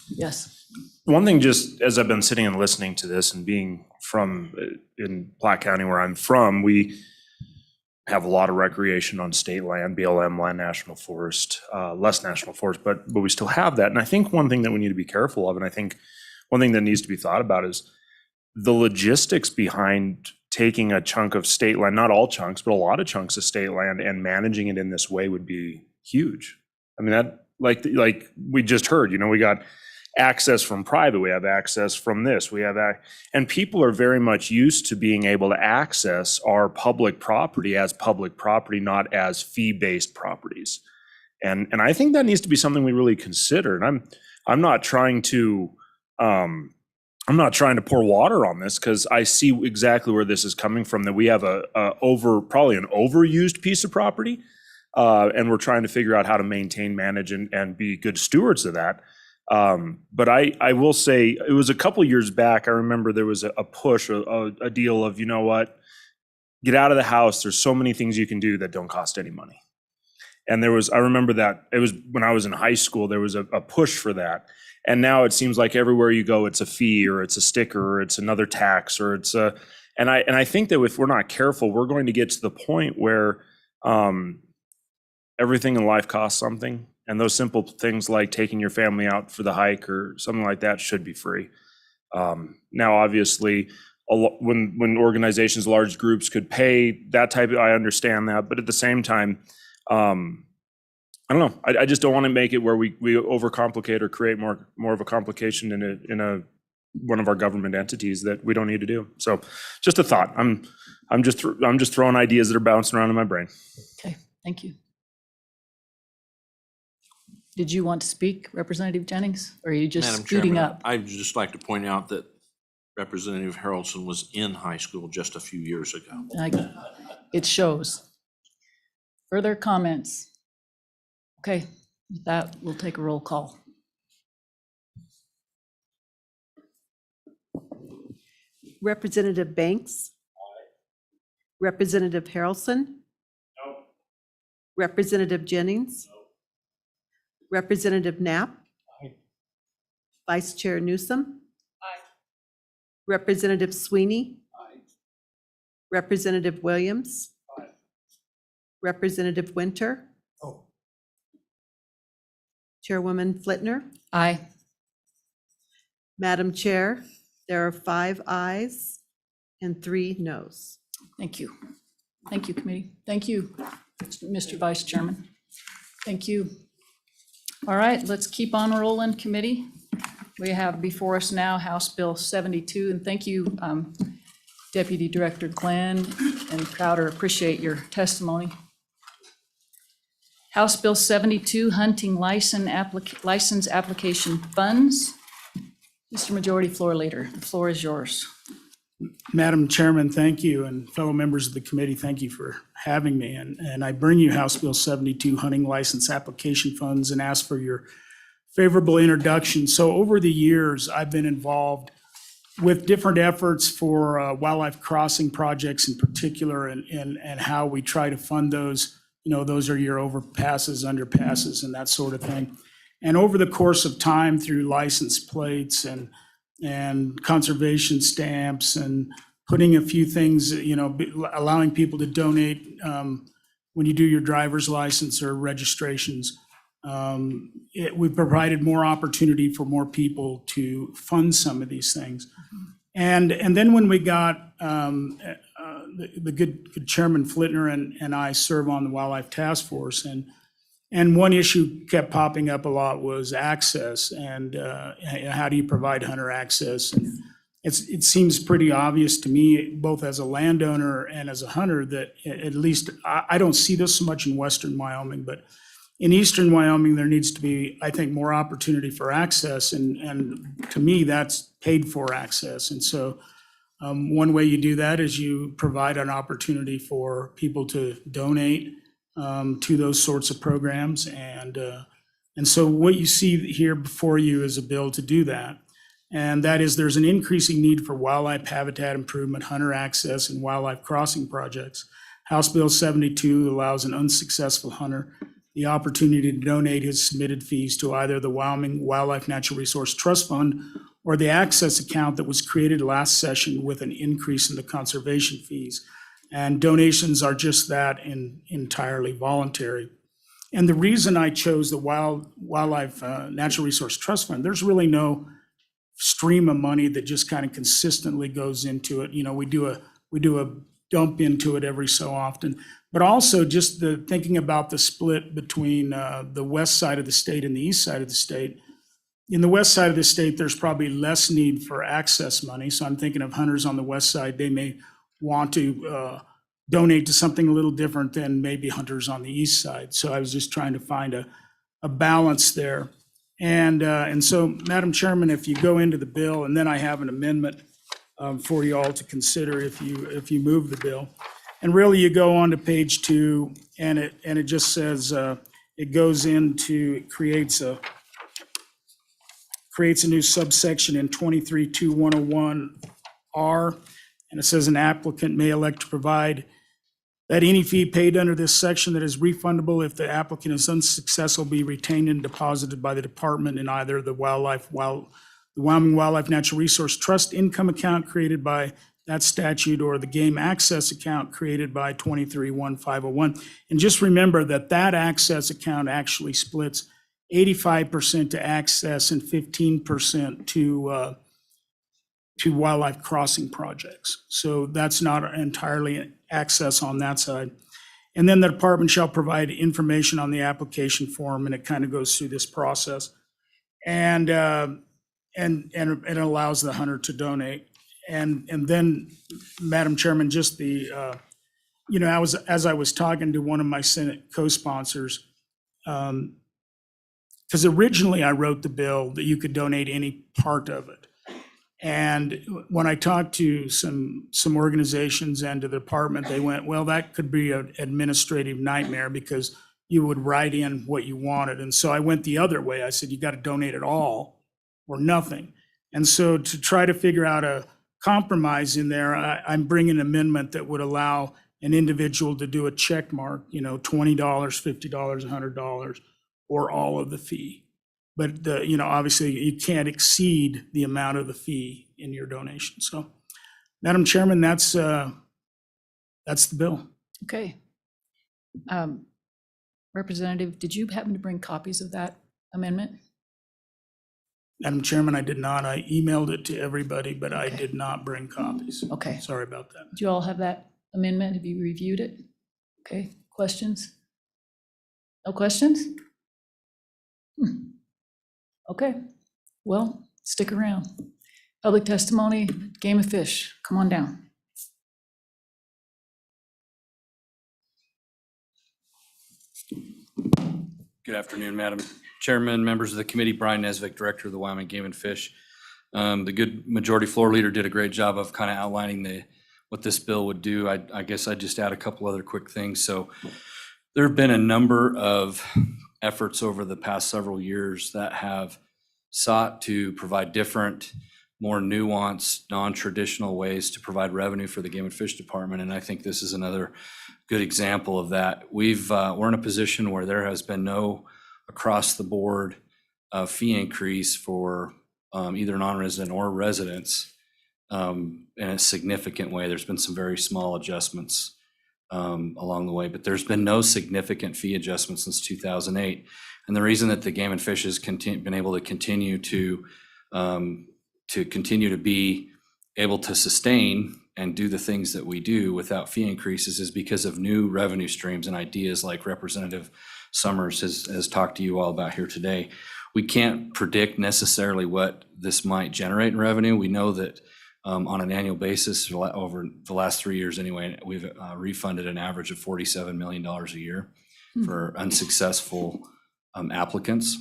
Yes. one thing, just as I've been sitting and listening to this and being from in Platte County where I'm from, we have a lot of recreation on state land, BLM land, national forest, less national forest, but we still have that. And I think one thing that we need to be careful of, and I think one thing that needs to be thought about, is the logistics behind taking a chunk of state land, not all chunks, but a lot of chunks of state land, and managing it in this way would be huge. I mean, that, like we just heard, we got access from private, we have access from this, we have that, and people are very much used to being able to access our public property as public property, not as fee-based properties. And I think that needs to be something we really consider. And I'm not trying to pour water on this, because I see exactly where this is coming from, that we have probably an overused piece of property, and we're trying to figure out how to maintain, manage, and be good stewards of that. But I will say, it was a couple years back, I remember there was a push, a deal of, you know what, get out of the house. There's so many things you can do that don't cost any money. And I remember that it was when I was in high school, there was a push for that. And now it seems like everywhere you go, it's a fee, or it's a sticker, or it's another tax, or it's and I think that if we're not careful, we're going to get to the point where everything in life costs something. And those simple things like taking your family out for the hike or something like that should be free. Now, obviously, when organizations, large groups could pay that type of, I understand that. But at the same time, I don't know. I just don't want to make it where we overcomplicate or create more of a complication in a one of our government entities that we don't need to do. So, just a thought. I'm just throwing ideas that are bouncing around in my brain. Okay, thank you. Did you want to speak, Representative Jennings, or are you just Madam scooting Chairman, up? I'd just like to point out that Representative Harrelson was in high school just a few years ago. It shows. Further comments? Okay, with that, we'll take a roll call. Representative Banks? Representative Harrelson? No. Representative Jennings? Representative Knapp? Vice Chair Newsom? Representative Sweeney? Representative Williams? Representative Winter? Oh. Chairwoman Flitner? Aye. Madam Chair, there are 5 ayes and 3 noes. Thank you. Thank you, committee. Thank you, Mr. Vice Chairman. Thank you. All right, let's keep on rolling, committee. We have before us now House Bill 72, and thank you, Deputy Director Glenn and Crowder, appreciate your testimony. House Bill 72, Hunting License Application Funds. Mr. Majority Floor Leader, the floor is yours. Madam Chairman, thank you, and fellow members of the committee, thank you for having me. And I bring you House Bill 72, Hunting License Application Funds, and ask for your favorable introduction. So over the years, I've been involved with different efforts for wildlife crossing projects in particular, and how we try to fund those. You know, those are your overpasses, underpasses, and that sort of thing. And over the course of time, through license plates and conservation stamps and putting a few things, you know, allowing people to donate when you do your driver's license or registrations, we've provided more opportunity for more people to fund some of these things. And then when we got the good Chairman Flitner and I serve on the Wildlife Task Force, and one issue kept popping up a lot was access, and how do you provide hunter access? And it seems pretty obvious to me, both as a landowner and as a hunter, that at least I don't see this so much in western Wyoming, but in eastern Wyoming, there needs to be, I think, more opportunity for access, and to me, that's paid for access. And so one way you do that is you provide an opportunity for people to donate to those sorts of programs. And so what you see here before you is a bill to do that. And that is, there's an increasing need for wildlife habitat improvement, hunter access, and wildlife crossing projects. House Bill 72 allows an unsuccessful hunter the opportunity to donate his submitted fees to either the Wyoming Wildlife Natural Resource Trust Fund or the access account that was created last session with an increase in the conservation fees. And donations are just that, entirely voluntary. And the reason I chose the Wildlife Natural Resource Trust Fund, there's really no stream of money that just kind of consistently goes into it. You know, we do a dump into it every so often, but also just the thinking about the split between the west side of the state and the east side of the state. In the west side of the state, there's probably less need for access money. So I'm thinking of hunters on the west side, they may want to donate to something a little different than maybe hunters on the east side. So I was just trying to find a balance there. And so, Madam Chairman, if you go into the bill, and then I have an amendment for you all to consider if you move the bill. And really, you go on to page 2, and it just says it goes into, it creates a new subsection in 23.2.101R, and it says an applicant may elect to provide that any fee paid under this section that is refundable if the applicant is unsuccessful be retained and deposited by the department in either the Wyoming Wildlife Natural Resource Trust income account created by that statute or the game access account created by 23-1501. And just remember that that access account actually splits 85% to access and 15% to wildlife crossing projects. So that's not entirely access on that side. And then the department shall provide information on the application form, and it kind of goes through this process. And it allows the hunter to donate. And then, Madam Chairman, just the, as I was talking to one of my Senate co-sponsors, because originally I wrote the bill that you could donate any part of it. And when I talked to some organizations and to the department, they went, well, that could be an administrative nightmare because you would write in what you wanted. And so I went the other way. I said, you got to donate it all or nothing. And so to try to figure out a compromise in there, I'm bringing an amendment that would allow an individual to do a check mark, $20, $50, $100, or all of the fee. But obviously you can't exceed the amount of the fee in your donation. So, Madam Chairman, that's the bill. Okay. Representative, did you happen to bring copies of that amendment? Madam Chairman, I did not. I emailed it to everybody, but I did not bring copies. Okay. Sorry about that. Do you all have that amendment? Have you reviewed it? Okay, questions? No questions? Okay, well, stick around. Public testimony, Game of Fish, come on down. Good afternoon, Madam Chairman, members of the committee. Brian Nesvik, Director of the Wyoming Game and Fish. The good majority floor leader did a great job of kind of outlining what this bill would do. I guess I'd just add a couple other quick things. So there have been a number of efforts over the past several years that have sought to provide different, more nuanced, non-traditional ways to provide revenue for the Game and Fish Department. And I think this is another good example of that. We're in a position where there has been no across the board fee increase for either non-resident or residents in a significant way. There's been some very small adjustments along the way, but there's been no significant fee adjustments since 2008. And the reason that the Game and Fish has been able to continue to be able to sustain and do the things that we do without fee increases is because of new revenue streams and ideas like Representative Summers has talked to you all about here today. We can't predict necessarily what this might generate in revenue. We know that on an annual basis over the last 3 years anyway, we've refunded an average of $47 million a year for unsuccessful applicants.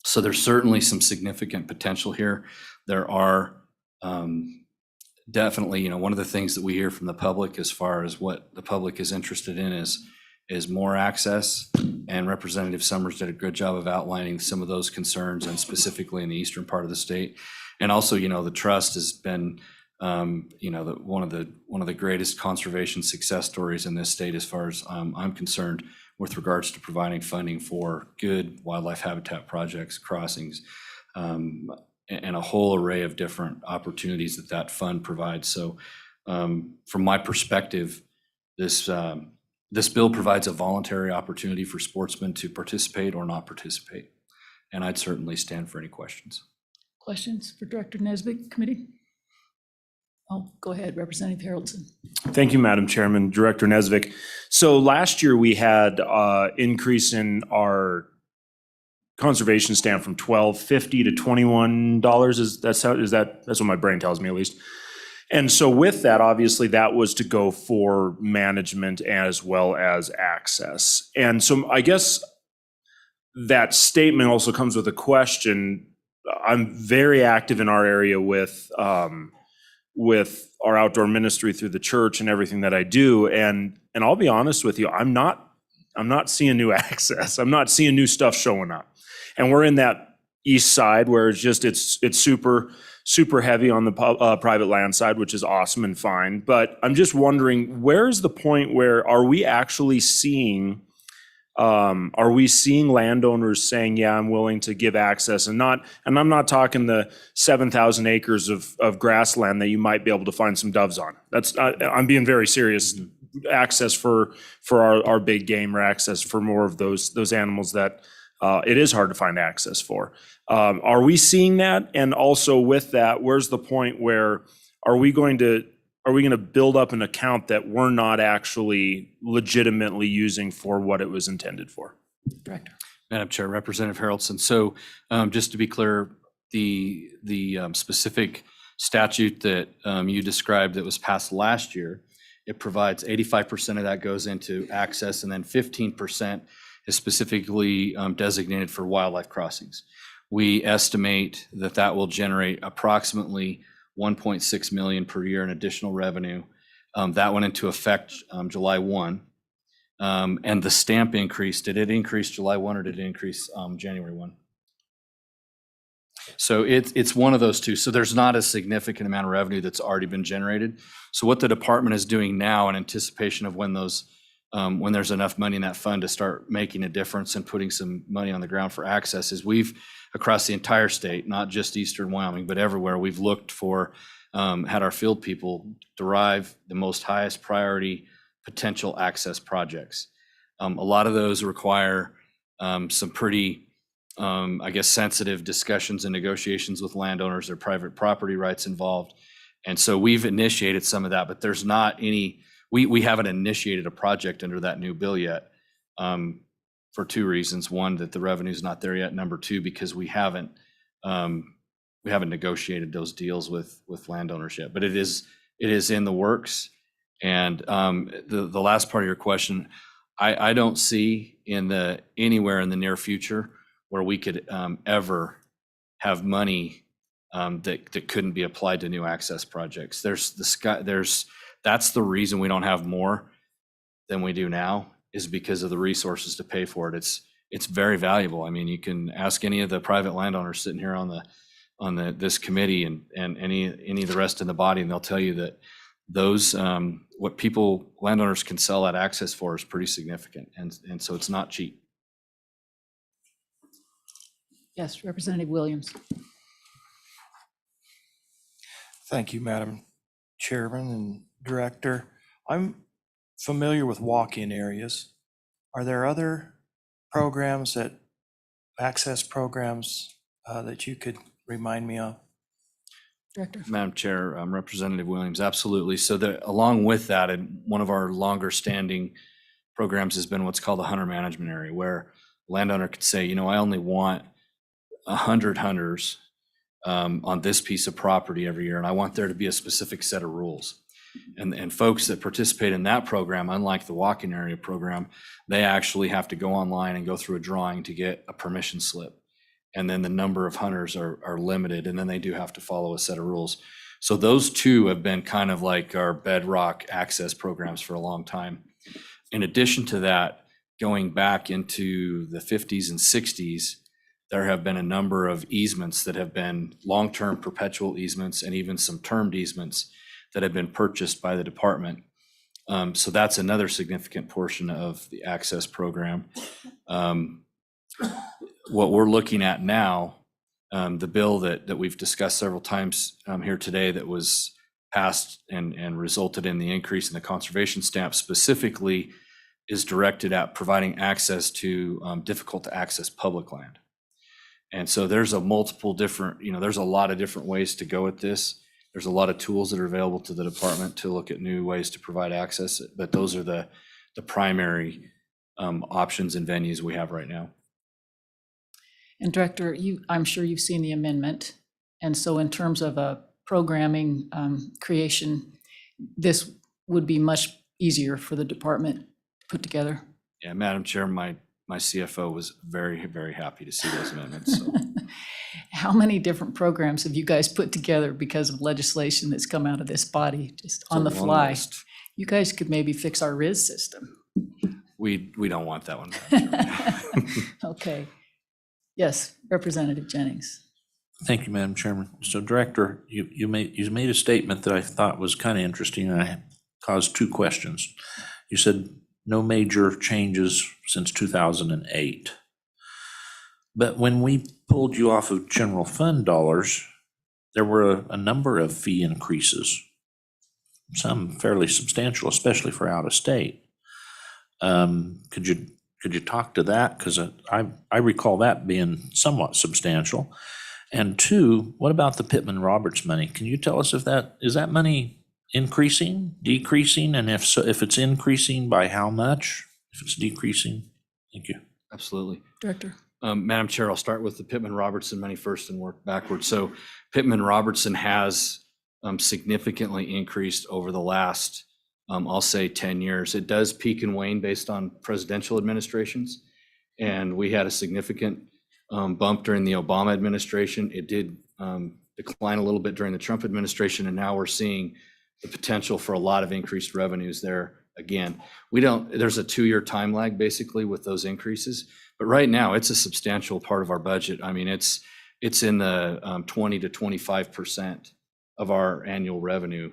So there's certainly some significant potential here. There are definitely, one of the things that we hear from the public as far as what the public is interested in is more access. And Representative Summers did a good job of outlining some of those concerns, and specifically in the eastern part of the state. And also, the trust has been, one of the greatest conservation success stories in this state, as far as I'm concerned, with regards to providing funding for good wildlife habitat projects, crossings, and a whole array of different opportunities that fund provides. So, from my perspective, this bill provides a voluntary opportunity for sportsmen to participate or not participate, and I'd certainly stand for any questions. Questions for Director Nesbitt, committee? Oh, go ahead, Representative Haroldson. Thank you, Madam Chairman. Director Nesvik. So last year we had increase in our conservation stamp from $12.50 to $21. That's what my brain tells me, at least. And so with that, obviously, that was to go for management as well as access. And so I guess that statement also comes with a question. I'm very active in our area with our outdoor ministry through the church and everything that I do. And I'll be honest with you, I'm not seeing new access. I'm not seeing new stuff showing up. And we're in that east side where it's super heavy on the private land side, which is awesome and fine. But I'm just wondering, where is the point where are we actually seeing Are we seeing landowners saying, yeah, I'm willing to give access, and I'm not talking the 7,000 acres of grassland that you might be able to find some doves on. I'm being very serious. Access for our big game, or access for more of those animals that it is hard to find access for. Are we seeing that? And also with that, where's the point where are we going to build up an account that we're not actually legitimately using for what it was intended for? Director. Madam Chair, Representative Harrelson. So just to be clear, the specific statute that you described that was passed last year, it provides 85% of that goes into access, and then 15% is specifically designated for wildlife crossings. We estimate that that will generate approximately 1.6 million per year in additional revenue. That went into effect July 1. And the stamp increase, did it increase July 1 or did it increase January 1? So it's one of those two. So there's not a significant amount of revenue that's already been generated. So what the department is doing now in anticipation of when there's enough money in that fund to start making a difference and putting some money on the ground for access is we've, across the entire state, not just Eastern Wyoming, but everywhere, we've looked for, had our field people derive the most highest priority potential access projects. A lot of those require some pretty, I guess, sensitive discussions and negotiations with landowners, their private property rights involved. And so we've initiated some of that, but there's not any, we haven't initiated a project under that new bill yet for two reasons. One, that the revenue's not there yet. Number two, because we haven't negotiated those deals with landowners yet, but it is in the works. And the last part of your question, I don't see anywhere in the near future where we could ever have money that couldn't be applied to new access projects. That's the reason we don't have more than we do now, is because of the resources to pay for it. It's very valuable. I mean, you can ask any of the private landowners sitting here on this committee and any of the rest in the body, and they'll tell you that those what landowners can sell that access for is pretty significant, and so it's not cheap. Yes, Representative Williams. Thank you, Madam Chairman and Director. I'm familiar with walk-in areas. Are there other programs access programs that you could remind me of? Director. Madam Chair, Representative Williams, absolutely. So along with that, and one of our longer standing programs has been what's called the hunter management area, where a landowner could say, I only want 100 hunters on this piece of property every year, and I want there to be a specific set of rules. And folks that participate in that program, unlike the walk-in area program, they actually have to go online and go through a drawing to get a permission slip. And then the number of hunters are limited, and then they do have to follow a set of rules. So those two have been kind of like our bedrock access programs for a long time. In addition to that, going back into the 50s and 60s, there have been a number of easements that have been long-term perpetual easements and even some termed easements that have been purchased by the department. So that's another significant portion of the access program. What we're looking at now, the bill that we've discussed several times here today that was passed and resulted in the increase in the conservation stamp specifically is directed at providing access to difficult to access public land. And so there's a there's a lot of different ways to go at this. There's a lot of tools that are available to the department to look at new ways to provide access, but those are the primary options and venues we have right now. And Director, I'm sure you've seen the amendment. And so in terms of a programming creation, this would be much easier for the department to put together. Yeah, Madam Chair, my CFO was very, very happy to see those amendments. So. How many different programs have you guys put together because of legislation that's come out of this body just on the fly? You guys could maybe fix our RIS system. We don't want that one, Madam Chair. Okay. Yes, Representative Jennings. Thank you, Madam Chairman. So Director, you made a statement that I thought was kind of interesting, and I caused two questions. You said no major changes since 2008. But when we pulled you off of general fund dollars, there were a number of fee increases, some fairly substantial, especially for out of state. Could you talk to that? Because I recall that being somewhat substantial. And two, what about the Pittman Roberts money? Can you tell us if is that money increasing, decreasing, and if so, if it's increasing, by how much? If it's decreasing, thank you. Absolutely. Director. Madam Chair, I'll start with the Pittman Robertson money first and work backwards. So Pittman Robertson has significantly increased over the last, I'll say 10 years. It does peak and wane based on presidential administrations. And we had a significant bump during the Obama administration. It did decline a little bit during the Trump administration. And now we're seeing the potential for a lot of increased revenues there again. There's a 2-year time lag basically with those increases. But right now, it's a substantial part of our budget. I mean, it's in the 20 to 25% of our annual revenue,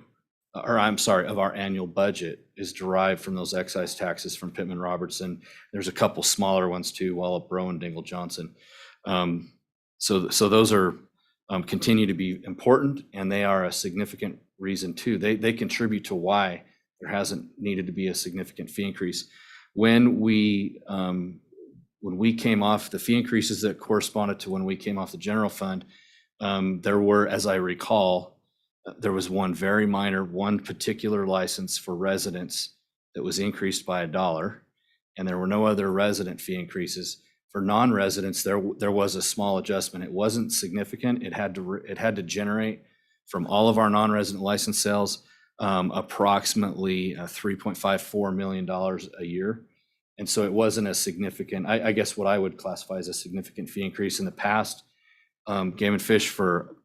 or I'm sorry, of our annual budget is derived from those excise taxes from Pittman Robertson. There's a couple smaller ones too, Wallop, Rowan, Dingle, Johnson. So those are continue to be important, and they are a significant reason too. They contribute to why there hasn't needed to be a significant fee increase. When we came off the fee increases that corresponded to when we came off the general fund, there were, as I recall, there was one very minor, one particular license for residents that was increased by $1, and there were no other resident fee increases. For non-residents, there was a small adjustment. It wasn't significant. It had to generate from all of our non-resident license sales approximately $3.54 million a year. And so it wasn't a significant, I guess what I would classify as a significant fee increase. In the past, Game and Fish for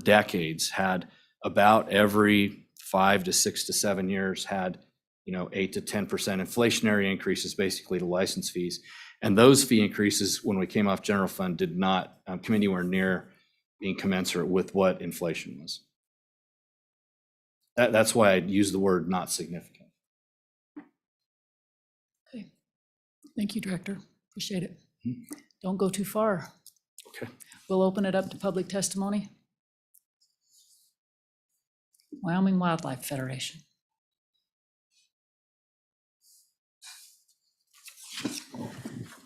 decades had about every 5 to 6 to 7 years had 8 to 10% inflationary increases basically to license fees. And those fee increases, when we came off general fund, did not come anywhere near being commensurate with what inflation was. That's why I use the word not significant. Okay. Thank you, Director. Appreciate it. Don't go too far. Okay. We'll open it up to public testimony. Wyoming Wildlife Federation.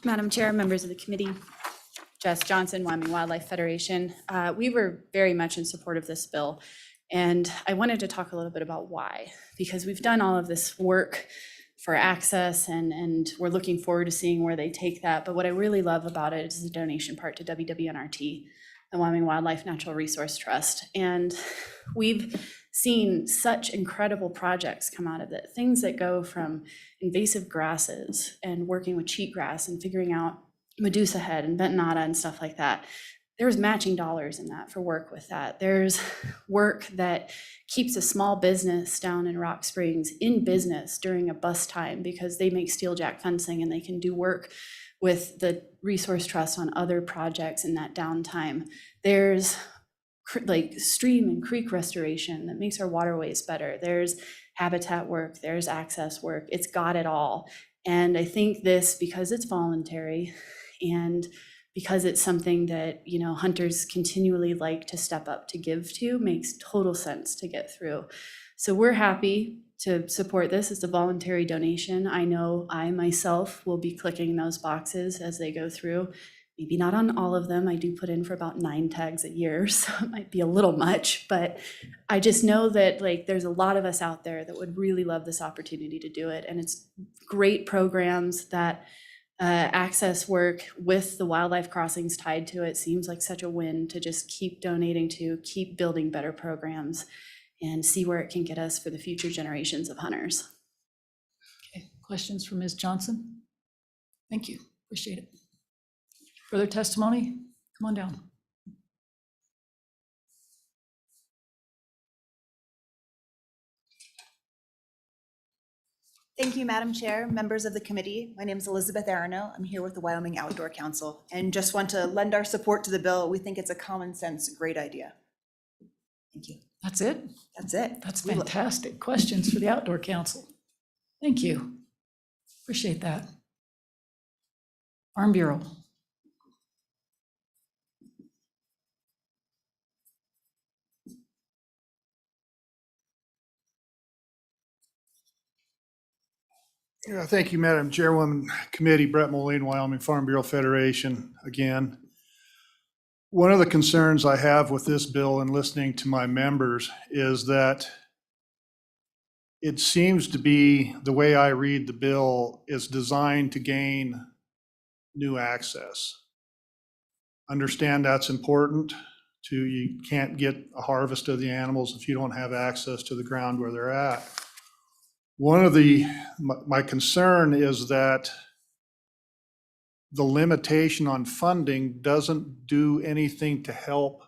Madam Chair, members of the committee, Jess Johnson, Wyoming Wildlife Federation. We were very much in support of this bill, and I wanted to talk a little bit about why, because we've done all of this work for access and we're looking forward to seeing where they take that. But what I really love about it is the donation part to WWNRT, the Wyoming Wildlife Natural Resource Trust. And we've seen such incredible projects come out of it, things that go from invasive grasses and working with cheatgrass and figuring out Medusa head and bentonata and stuff like that. There's matching dollars in that for work with that. There's work that keeps a small business down in Rock Springs in business during a bust time because they make steel jack fencing and they can do work with the Resource Trust on other projects in that downtime. There's like stream and creek restoration that makes our waterways better. There's habitat work, there's access work. It's got it all. And I think this, because it's voluntary and because it's something that, hunters continually like to step up to give to, makes total sense to get through. So we're happy to support this. It's a voluntary donation. I know I myself will be clicking those boxes as they go through. Maybe not on all of them. I do put in for about 9 tags a year, so it might be a little much, but I just know that there's a lot of us out there that would really love this opportunity to do it. And it's great programs that access work with the wildlife crossings tied to it seems like such a win to just keep donating to, keep building better programs and see where it can get us for the future generations of hunters. Okay, questions for Ms. Johnson? Thank you, appreciate it. Further testimony? Come on down. Thank you, Madam Chair, members of the committee. My name is Elizabeth Arano. I'm here with the Wyoming Outdoor Council and just want to lend our support to the bill. We think it's a common sense, great idea. Thank you. That's it? That's it. That's fantastic. Questions for the Outdoor Council? Thank you. Appreciate that. Farm Bureau. Yeah, thank you, Madam Chairwoman, Committee, Brett Moline, Wyoming Farm Bureau Federation, again. One of the concerns I have with this bill and listening to my members is that it seems to be, the way I read the bill, is designed to gain new access. Understand that's important you can't get a harvest of the animals if you don't have access to the ground where they're at. One of my concern is that the limitation on funding doesn't do anything to help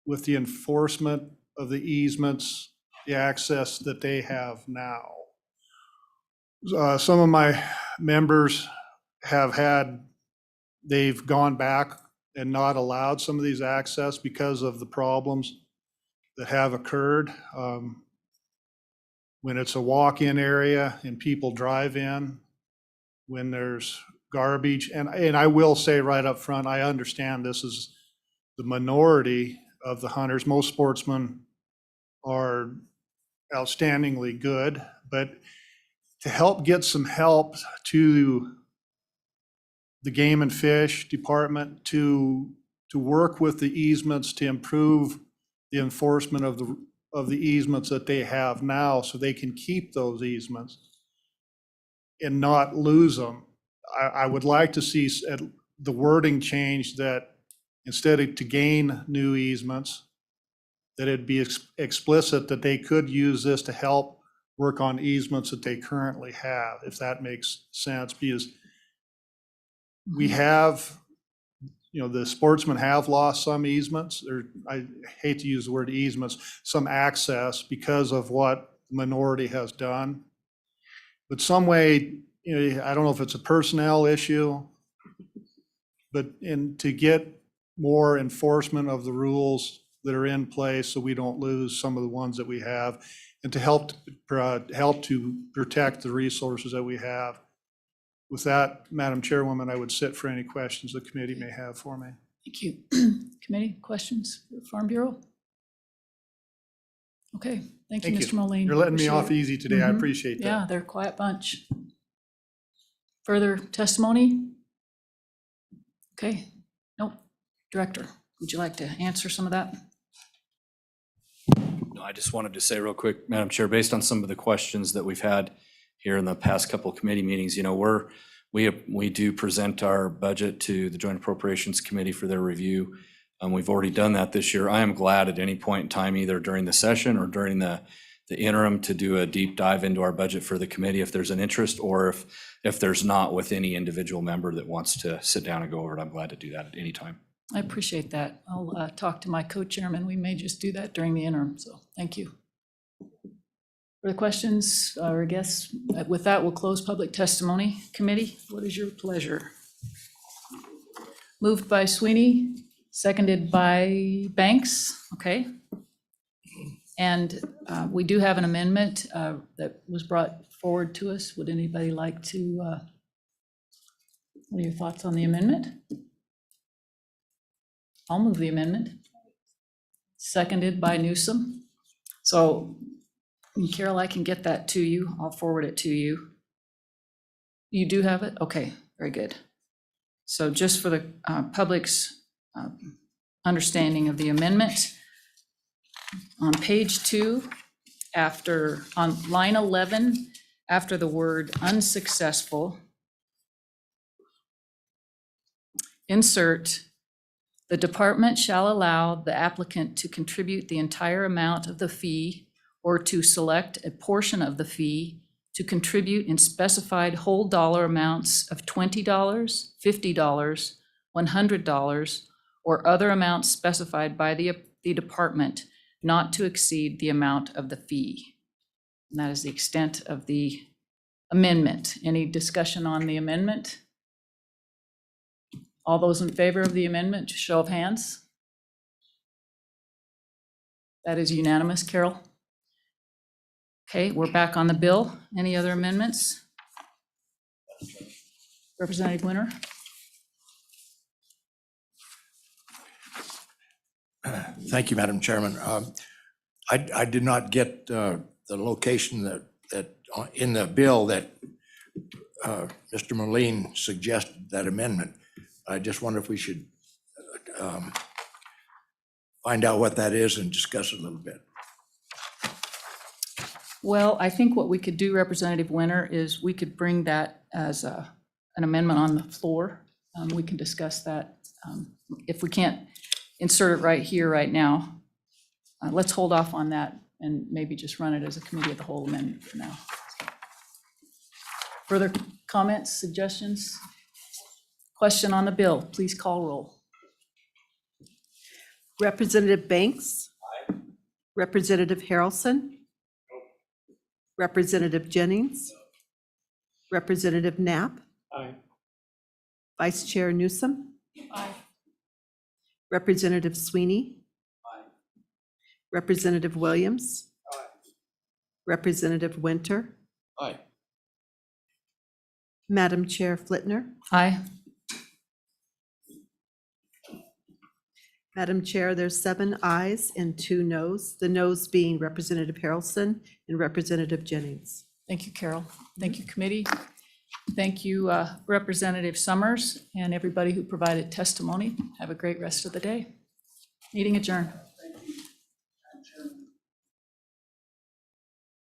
with the enforcement of the easements, the access that they have now. Some of my members they've gone back and not allowed some of these access because of the problems that have occurred. When it's a walk-in area and people drive in, when there's garbage, and I will say right up front, I understand this is the minority of the hunters. Most sportsmen are outstandingly good, but to help get some help to the Game and Fish Department to work with the easements to improve the enforcement of the easements that they have now so they can keep those easements and not lose them. I would like to see the wording change that instead of to gain new easements, that it'd be explicit that they could use this to help work on easements that they currently have, if that makes sense, because we have, the sportsmen have lost some easements, or I hate to use the word easements, some access because of what the minority has done. But some way, I don't know if it's a personnel issue, but to get more enforcement of the rules that are in place so we don't lose some of the ones that we have, and to help to protect the resources that we have. With that, Madam Chairwoman, I would sit for any questions the committee may have for me. Thank you. Committee, questions for Farm Bureau? Okay, thank you, Mr. Moline. You're letting me Appreciate off it. easy today. I Mhm. appreciate that. Yeah, they're a quiet bunch. Further testimony? Okay, nope. Director, would you like to answer some of that? No, I just wanted to say real quick, Madam Chair, based on some of the questions that we've had here in the past couple of committee meetings, we do present our budget to the Joint Appropriations Committee for their review. We've already done that this year. I am glad at any point in time, either during the session or during the interim, to do a deep dive into our budget for the committee if there's an interest, or if there's not, with any individual member that wants to sit down and go over it. I'm glad to do that at any time. I appreciate that. I'll talk to my co-chairman. We may just do that during the interim, so thank you. For the questions, or I guess with that, we'll close public testimony. Committee, what is your pleasure? Moved by Sweeney, seconded by Banks, okay. And we do have an amendment that was brought forward to us. Would anybody like to, what are your thoughts on the amendment? I'll move the amendment. Seconded by Newsom. So Carol, I can get that to you. I'll forward it to you. You do have it? Okay, very good. So just for the public's understanding of the amendment, on page 2, on line 11, after the word unsuccessful, insert, the department shall allow the applicant to contribute the entire amount of the fee or to select a portion of the fee to contribute in specified whole dollar amounts of $20, $50, $100, or other amounts specified by the department, not to exceed the amount of the fee. And that is the extent of the amendment. Any discussion on the amendment? All those in favor of the amendment, show of hands. That is unanimous, Carol. Okay, we're back on the bill. Any other amendments? Representative Winter? Thank you, Madam Chairman. I did not get the location that in the bill that Mr. Moline suggested that amendment. I just wonder if we should find out what that is and discuss it a little bit. Well, I think what we could do, Representative Winter, is we could bring that as an amendment on the floor. We can discuss that. If we can't insert it right here, right now, let's hold off on that and maybe just run it as a committee of the whole amendment for now. Further comments, suggestions? Question on the bill, please call roll. Representative Banks? Representative Harrelson? Representative Jennings? Representative Knapp? Aye. Vice Chair Newsom? Representative Sweeney? Representative Williams? Representative Winter? Aye. Madam Chair Flitner? Aye. Madam Chair, there's 7 ayes and 2 noes, the noes being Representative Harrelson and Representative Jennings. Thank you, Carol. Thank you, committee. Thank you, Representative Summers, and everybody who provided testimony. Have a great rest of the day. Meeting adjourned.